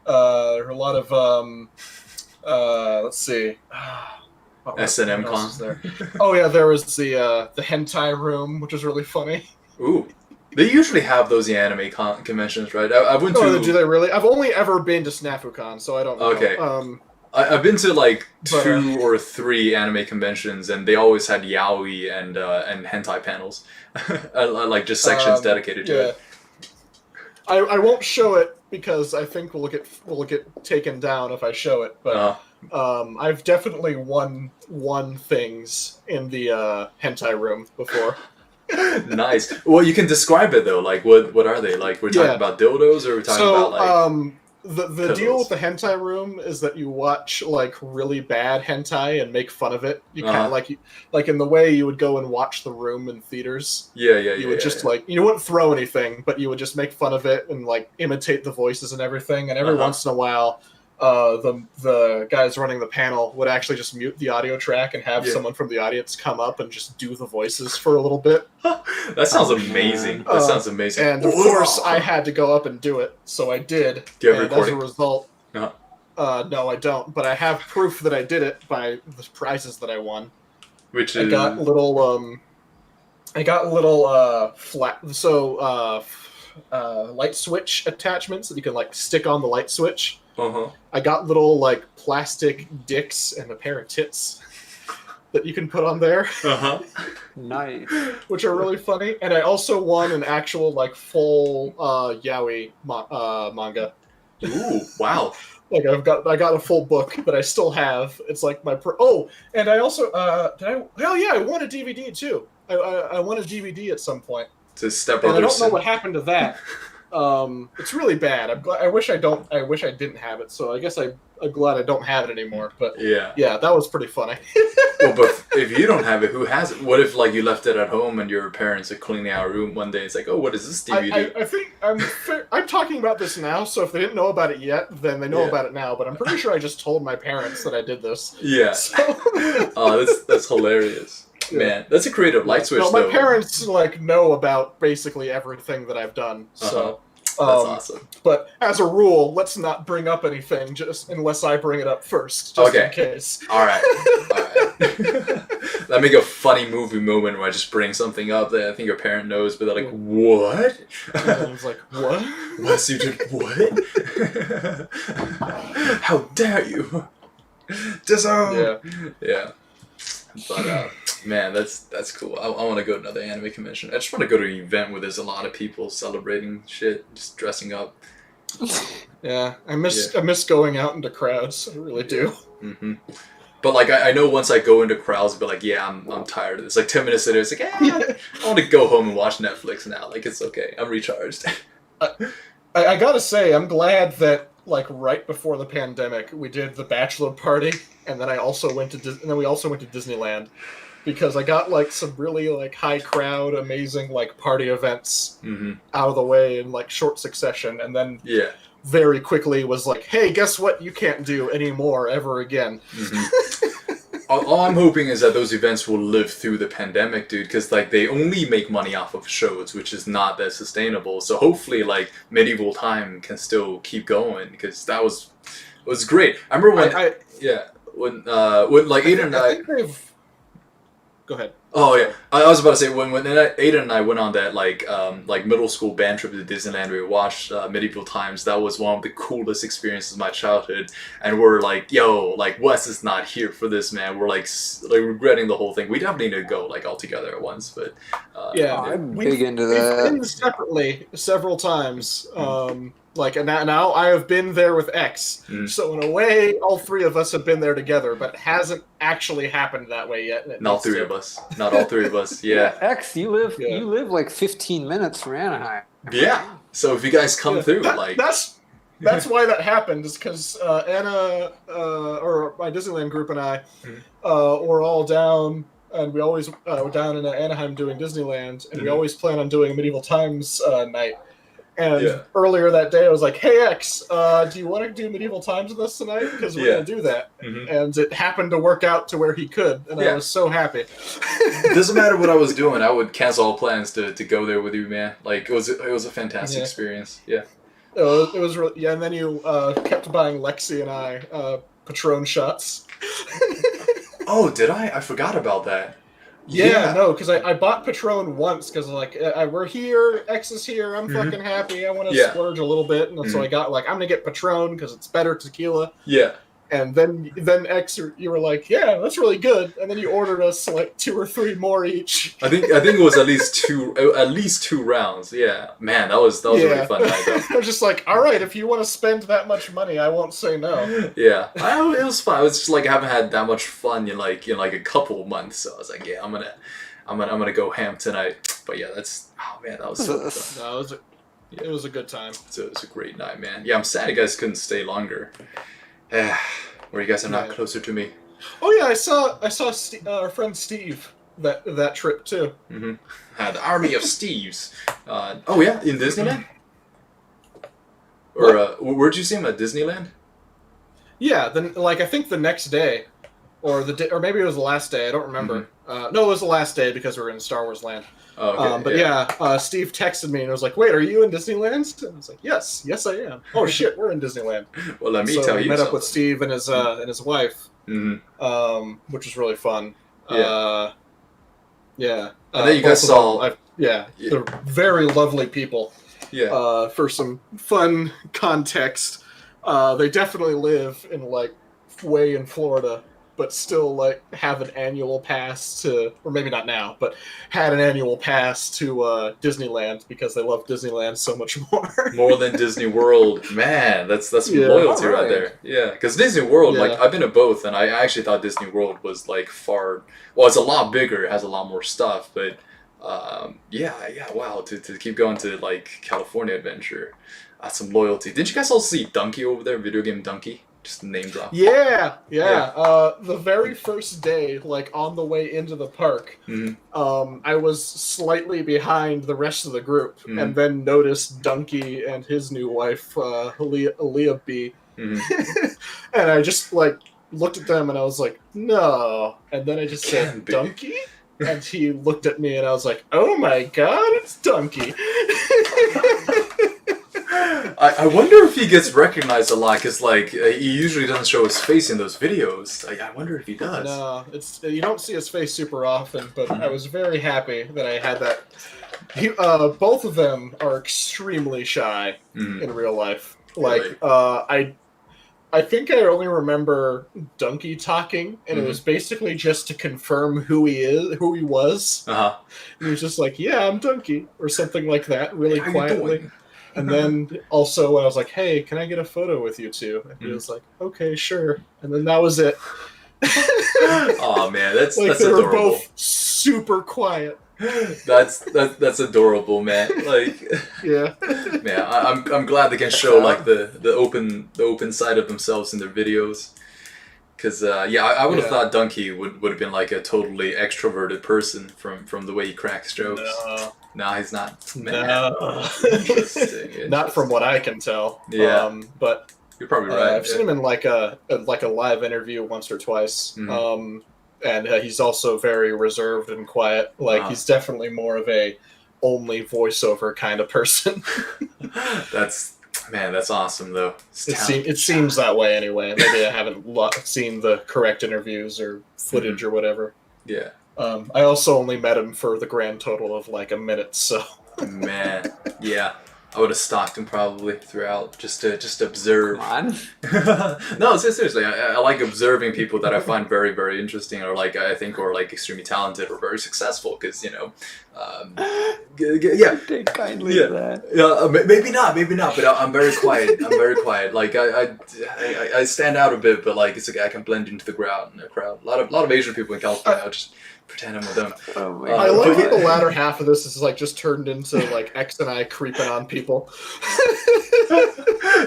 There were a lot of let's see, S&M con. There? Oh yeah, there was the hentai room, which was really funny. Ooh, they usually have those anime conventions, right? I went to. Oh, do they really? I've only ever been to SnafuCon, so I don't know. Okay. I've been to like 2 or 3 anime conventions, and they always had yaoi and hentai panels, like just sections dedicated to it. I won't show it because I think we'll get taken down if I show it. But I've definitely won things in the hentai room before. Nice. Well, you can describe it though. Like, what are they? Like, we're talking about dildos, or we're talking about like. The deal with the hentai room is that you watch like really bad hentai and make fun of it. You kind of like in the way you would go and watch The Room in theaters. You would just like you wouldn't throw anything, but you would just make fun of it and like imitate the voices and everything. And every once in a while, the guys running the panel would actually just mute the audio track and have someone from the audience come up and just do the voices for a little bit. That sounds amazing. That sounds amazing. And of course, I had to go up and do it, so I did. Do you have and recording? As a result, no, I don't. But I have proof that I did it by the prizes that I won. Which I got little light switch attachments that you can like stick on the light switch. I got little like plastic dicks and a pair of tits that you can put on there. Nice. Which are really funny. And I also won an actual like full yaoi manga. Ooh, wow. Like I got a full book that I still have. It's like my and I also I won a DVD too. I won a DVD at some point. To Step Brothers. And I don't know what happened to that. It's really bad. I wish I didn't have it. So I guess I'm glad I don't have it anymore. But yeah, that was pretty funny. Well, but if you don't have it, who has it? What if like you left it at home and your parents are cleaning out a room one day? It's like, oh, what is this DVD? I think I'm talking about this now. So if they didn't know about it yet, then they know about it now. But I'm pretty sure I just told my parents that I did this. Yeah. So... that's hilarious. Man, that's a creative light switch. No, my parents like know about basically everything that I've done. So that's awesome. But as a rule, let's not bring up anything just unless I bring it up first, just in case. All right. That make a funny movie moment where I just bring something up that I think your parent knows, but they're like, "What?" And I was like, "What? What? You did what? How dare you? Disown!" Yeah. But man, that's cool. I want to go to another anime convention. I just want to go to an event where there's a lot of people celebrating shit, just dressing up. Yeah, I miss going out into crowds. I really do. Mm-hmm. But like I know once I go into crowds, but like I'm tired of this. Like 10 minutes later, it's like I want to go home and watch Netflix now. Like it's okay. I'm recharged. I gotta say, I'm glad that like right before the pandemic, we did the bachelor party, and then we also went to Disneyland, because I got like some really like high crowd, amazing like party events out of the way in like short succession, and then very quickly was like, hey, guess what? You can't do anymore ever again. All I'm hoping is that those events will live through the pandemic, dude, because like they only make money off of shows, which is not that sustainable. So hopefully, like Medieval Time can still keep going, because that was great. I remember when when like Aiden and I. Go ahead. Oh yeah, I was about to say when Aiden and I went on that like middle school band trip to Disneyland, we watched Medieval Times. That was one of the coolest experiences of my childhood, and we're like, yo, like Wes is not here for this, man. We're like regretting the whole thing. We definitely need to go like all together at once, but I'm big into that. We've been separately several times. And now I have been there with X. So in a way, all three of us have been there together, but it hasn't actually happened that way yet. Not three of us. Not all three of us. Yeah. X, you live like 15 minutes from Anaheim. Yeah. So if you guys come through, that's why that happened, is because Anna or my Disneyland group and I were all down, and we always were down in Anaheim doing Disneyland, and we always plan on doing a Medieval Times night. And earlier that day, I was like, "Hey X, do you want to do Medieval Times with us tonight? Because we're gonna do that." And it happened to work out to where he could, and I was so happy. It doesn't matter what I was doing; I would cancel all plans to go there with you, man. Like it was a fantastic experience. Yeah. It was really, and then you kept buying Lexi and I Patron shots. Oh, did I? I forgot about that. Yeah, no, because I bought Patron once because we're here, X is here, I'm fucking happy, I want to splurge a little bit, and so I got I'm gonna get Patron because it's better tequila. Yeah. And then X, you were like, yeah, that's really good, and then you ordered us like 2 or 3 more each. I think it was at least two rounds. Yeah, man, that was a really fun night. Though. I was just like, all right, if you want to spend that much money, I won't say no. Yeah, it was fun. I was just like, I haven't had that much fun in like a couple of months, so I was like, yeah, I'm gonna go ham tonight. But yeah, that was so fun. No, it was a good time. It was a great night, man. Yeah, I'm sad you guys couldn't stay longer. Where you guys are not closer to me. Oh yeah, I saw our friend Steve that trip too. The army of Steves. Oh yeah, in Disneyland. Or where'd you see him at Disneyland? Yeah, then I think the next day, or maybe it was the last day. I don't remember. No, it was the last day because we were in Star Wars Land. Oh, okay, but Steve texted me and was like, "Wait, are you in Disneyland?" And I was like, "Yes, I am." Oh shit, we're in Disneyland. Well, let me tell you. We met up with Steve and his wife, which was really fun. Yeah. And then you guys saw. They're very lovely people. Yeah. For some fun context, they definitely live in way in Florida, but still have an annual pass to, or maybe not now, but had an annual pass to Disneyland because they love Disneyland so much more. More than Disney World, man. That's some loyalty right there. Yeah, because Disney World, I've been to both, and I actually thought Disney World was far. Well, it's a lot bigger, it has a lot more stuff, but wow, to keep going to California Adventure, that's some loyalty. Didn't you guys all see Donkey over there? Video game Donkey. Just name drop. Yeah. The very first day, on the way into the park, I was slightly behind the rest of the group, and then noticed Donkey and his new wife, Aaliyah B. And I just looked at them and I was like, no. And then I just said, Donkey? And he looked at me and I was like, oh my god, it's Donkey. I wonder if he gets recognized a lot, because he usually doesn't show his face in those videos. I wonder if he does. No, you don't see his face super often, but I was very happy that I had that. Both of them are extremely shy in real life. Really? I think I only remember Donkey talking, and it was basically just to confirm who he was. And he was just like, "Yeah, I'm Donkey," or something like that, really quietly. And then also when I was like, "Hey, can I get a photo with you two?" And he was like, "Okay, sure." And then that was it. Oh man, that's they adorable. were both super quiet. That's adorable, man. Yeah. Man, I'm glad they can show the open side of themselves in their videos. Because I would have thought Donkey would have been a totally extroverted person from the way he cracks jokes. No, he's not. Man. No. Interesting, Not from what I can tell. Yeah. But You're probably right. I've seen him in like a live interview once or twice. Mhm. And he's also very reserved and quiet. Like he's definitely more of a only voiceover kind of person. That's awesome though. It seems that way anyway. Maybe I haven't seen the correct interviews or footage or whatever. Yeah. I also only met him for the grand total of like a minute, so. Man, yeah. I would have stalked him probably throughout just to observe. Come on. No, seriously, I like observing people that I find very, very interesting, or like I think are like extremely talented or very successful, because yeah. Take kindly Yeah. to that. Yeah, maybe not. But I'm very quiet. I'm very quiet. Like I stand out a bit, but like it's like I can blend into the crowd. A lot of Asian people in California. I'll just pretend I'm with them. Oh my I like but that the latter half of this is like just turned into like X and I creeping on people.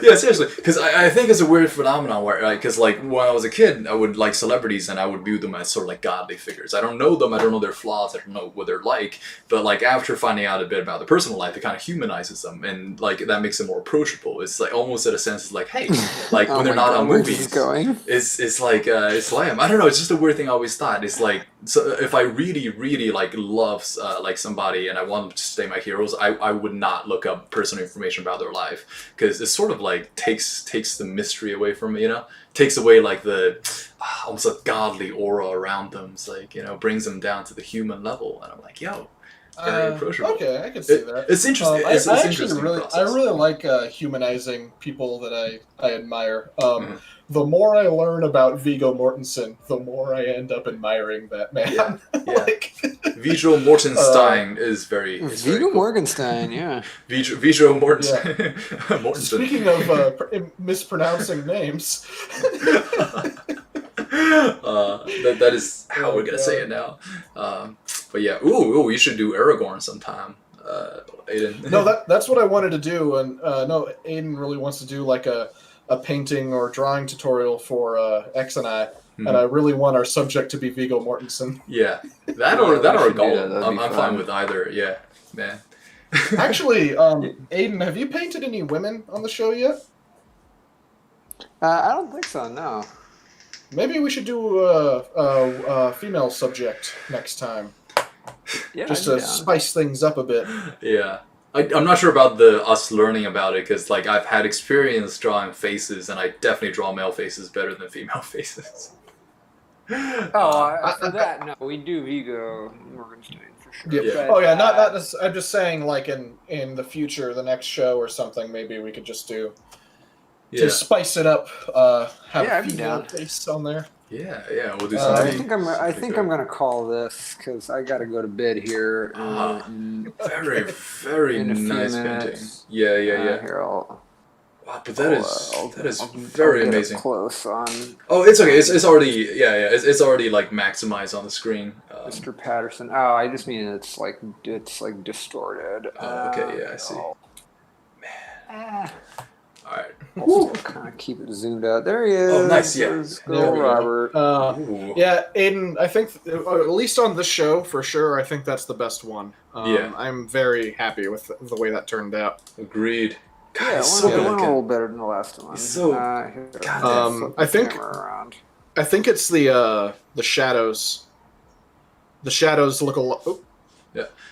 Yeah, seriously, because I think it's a weird phenomenon where, because like when I was a kid, I would like celebrities and I would view them as sort of like godly figures. I don't know them, I don't know their flaws, I don't know what they're like, but like after finding out a bit about their personal life, it kind of humanizes them, and like that makes them more approachable. It's like almost in a sense, it's like, hey, like Oh when they're my not God, on where's this movies, going? it's like it's lame. I don't know. It's just a weird thing I always thought. It's like, so if I really like love like somebody and I want them to stay my heroes, I would not look up personal information about their life, because it sort of like takes the mystery away from me. Takes away like the almost a godly aura around them. It's like, brings them down to the human level, and I'm like, yo. Very approachable. Okay, I can see that. It's interesting. I It's actually interesting really, process. I really like humanizing people that I admire. Mhm. The more I learn about Viggo Mortensen, the more I end up admiring that man. Yeah, yeah. Like, Viggo Mortensen is very. Is very Viggo cool. Morgenstein, yeah. Viggo Mortensen. Mortensen. speaking of mispronouncing names, that is how we're gonna say it now. But yeah, ooh, you should do Aragorn sometime, Aiden. no, that's what I wanted to do, and no, Aiden really wants to do like a painting or drawing tutorial for X and I. Mhm. And I really want our subject to be Viggo Mortensen. Yeah, that Yeah, or we should do Gollum. that. That'd I'm be fine fun. with either. Yeah, man. Actually, Aiden, have you painted any women on the show yet? I don't think so, no. Maybe we should do a female subject next time, Yeah, just I'd to be down. spice things up a bit. Yeah. I'm not sure about us learning about it, because like I've had experience drawing faces, and I definitely draw male faces better than female faces. For that, no, we do Viggo Morgenstein for sure. Yeah. But, Oh yeah, not I'm just saying, like in the future, the next show or something, maybe we could just do Yeah, to spice it up. Have Yeah, a I'd be female down. face on there. yeah. We'll do I something. I think I'm gonna call this because I gotta go to bed here. Very, very in a few nice painting. minutes. Yeah. Here, Wow, but that is I'll very get up amazing. close on Oh, it's okay. It's already it's already like maximized on the screen. Mr. Patterson. Oh, I just mean it's like distorted. Oh, okay, yeah, I see. Man. All right. I'll kind of keep it zoomed out. There he is. Oh, nice, yeah. There's There girl we go. Robert. Ooh. Yeah, Aiden, I think at least on this show for sure, I think that's the best one. Yeah. I'm very happy with the way that turned out. Agreed. God, Yeah, it's it so went a good. little better than the last one. He's so- Here, God, I'll flip I the think- camera around. I think it's the shadows. The shadows look a lot. Oh,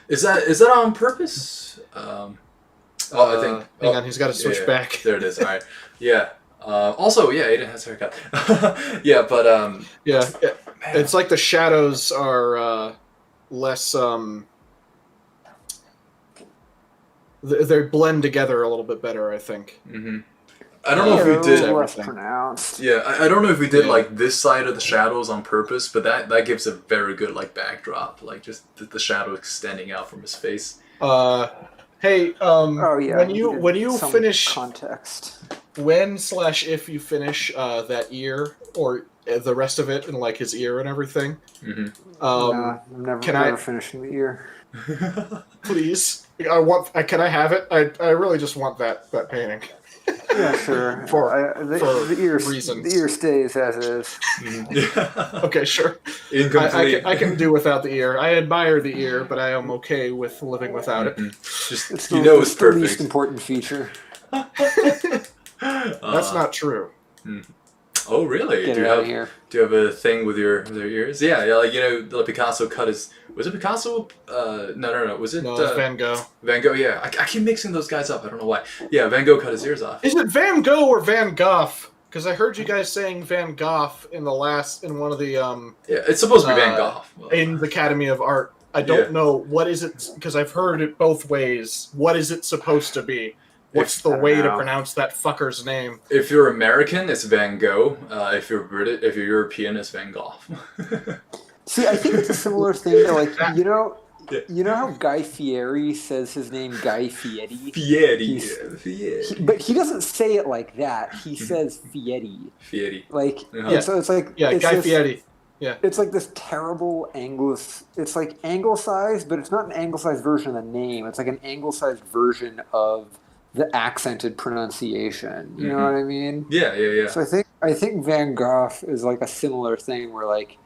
Is that on purpose? I think. Hang on, he's got to switch yeah, back. There it is. All right. Yeah. Also, yeah, Aiden has a haircut. Yeah, but Yeah, man. it's like the shadows are less. They blend together a little bit better, I think. Mhm. I don't know if we a did. little less everything. pronounced. Yeah, I don't know if we did Yeah. like this side of the shadows on purpose, but that gives a very good like backdrop, like just the shadow extending out from his face. Hey, Oh yeah. when needed you some finish, context. if you finish that ear or the rest of it and like his ear and everything, Hmm. I'm never, can I- never finishing the ear. please, can I have it? I really just want that painting. Yeah, sure. For The ear reasons. the ear stays as is. Yeah. Okay, sure. Incomplete. I can do without the ear. I admire the ear, but I am okay with living without it. Just It's you know, it's it's the least perfect. important feature. That's not true. Oh, really? Get do it you out have of here. do you have a thing with your ears? Yeah, yeah. Like the Picasso cut his. Was it Picasso? No. Was it No, it's Van Gogh. Van Gogh? Yeah, I keep mixing those guys up. I don't know why. Yeah, Van Gogh cut his ears off. Is it Van Gogh or Van Gogh? Because I heard you guys saying Van Gogh in one of the Yeah, it's supposed to be Van Gogh. in the Academy of Art. I don't know what is it because I've heard it both ways. What is it supposed to be? What's the I don't way to know. pronounce that fucker's name? If you're American, it's Van Gogh. If you're British, if you're European, it's Van Gogh. See, I think it's a similar thing to like Yeah. you know how Guy Fieri says his name Guy Fieri? Fieri. But he doesn't say it like that. He says Fieri. Fieri. Like Uh-huh. and so it's like Yeah, it's Guy this- Fieri. It's like this terrible it's like anglicized, but it's not an anglicized version of the name. It's like an anglicized version of the accented pronunciation. You know Mhm. what I mean? Yeah. So I think Van Gogh is like a similar thing where like,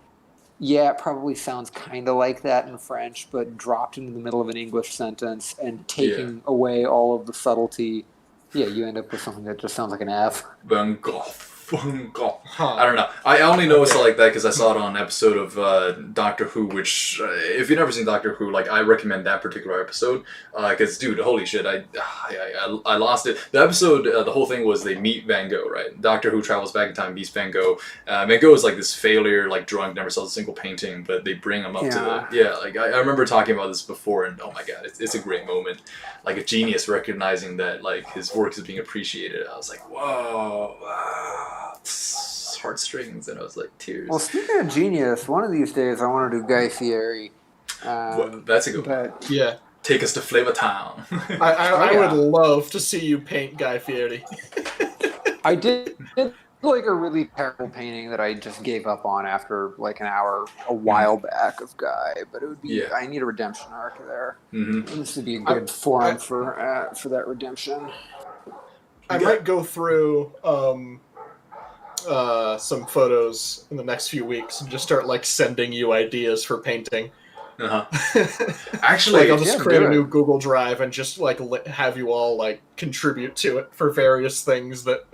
yeah, it probably sounds kind of like that in French, but dropped into the middle of an English sentence and taking away all of the subtlety, yeah, you end up with something that just sounds like an F. Van Gogh. Van Gogh. Huh. I don't know. I only noticed it like that because I saw it on an episode of Doctor Who, which, if you've never seen Doctor Who, like, I recommend that particular episode. Because, dude, holy shit, I lost it. The episode, the whole thing was they meet Van Gogh, right? Doctor Who travels back in time, meets Van Gogh. Van Gogh is like this failure, like, drunk, never sells a single painting, but they bring him up to the... Yeah, like, I remember talking about this before, and oh my god, it's a great moment. Like, a genius recognizing that, like, his work is being appreciated. I was like, whoa, wow. Heartstrings, and I was like, tears. Well, speaking of genius, one of these days I want to do Guy Fieri. Well, that's a good one. But Yeah. Take us to Flavor Town. I yeah. would love to see you paint Guy Fieri. I did like a really terrible painting that I just gave up on after like an hour a while back of Guy, but it would be Yeah. I need a redemption arc there. hmm This would be a good forum for that redemption. I might go through some photos in the next few weeks and just start like sending you ideas for painting. Uh-huh. Like Actually, I'll just yeah, create do a new it. Google Drive and just like have you all like contribute to it for various things that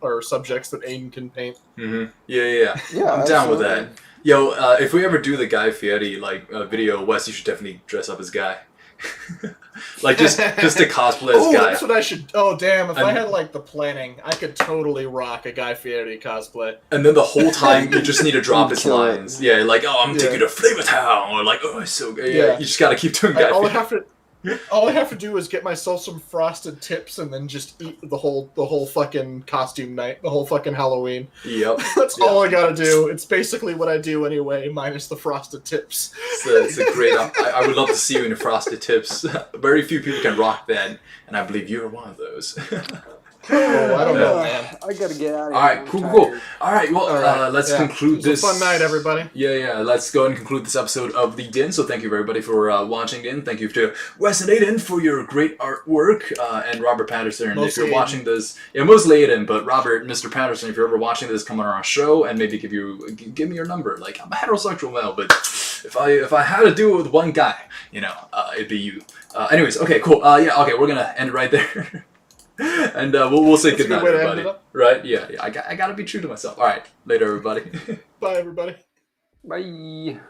or subjects that Aiden can paint. yeah. Yeah, I'm down with absolutely. that. Yo, if we ever do the Guy Fieri like video, Wes, you should definitely dress up as Guy. Like just to cosplay as Oh, Guy. that's what I should. Oh, damn! If I I'm- had like the planning, I could totally rock a Guy Fieri cosplay. And then the whole time you just need to drop his Kill it. lines. Yeah, like, oh, I'm Yeah. taking you to Flavor Town, or like, oh, it's so good. Yeah, Yeah. you just gotta keep doing Guy All I Fieri. have to do is get myself some frosted tips and then just eat the whole fucking costume night, the whole fucking Halloween. Yep. That's Yeah. all I gotta do. It's basically what I do anyway, minus the frosted tips. It's a great. I would love to see you in the Frosted Tips. Very few people can rock that, and I believe you're one of those. Oh, I don't know, man. I gotta get out of here. All right, I'm cool. tired. All right, well, All right, let's yeah. conclude It was this. a fun night, everybody. Yeah. Let's go ahead and conclude this episode of The Den. So thank you, everybody, for watching in. Thank you to Wes and Aiden for your great artwork, and Robert Patterson. And if Mostly you're Aiden. watching this, yeah, mostly Aiden, but Robert, Mr. Patterson, if you're ever watching this, come on our show and maybe give me your number. Like, I'm a heterosexual male, but if I had to do it with one guy, it'd be you. Anyways, okay, cool. Okay, we're gonna end it right there. And we'll say That's a good goodnight, way to end everybody. it up. Right? Yeah. I gotta be true to myself. All right. Later, everybody. Bye, everybody. Bye.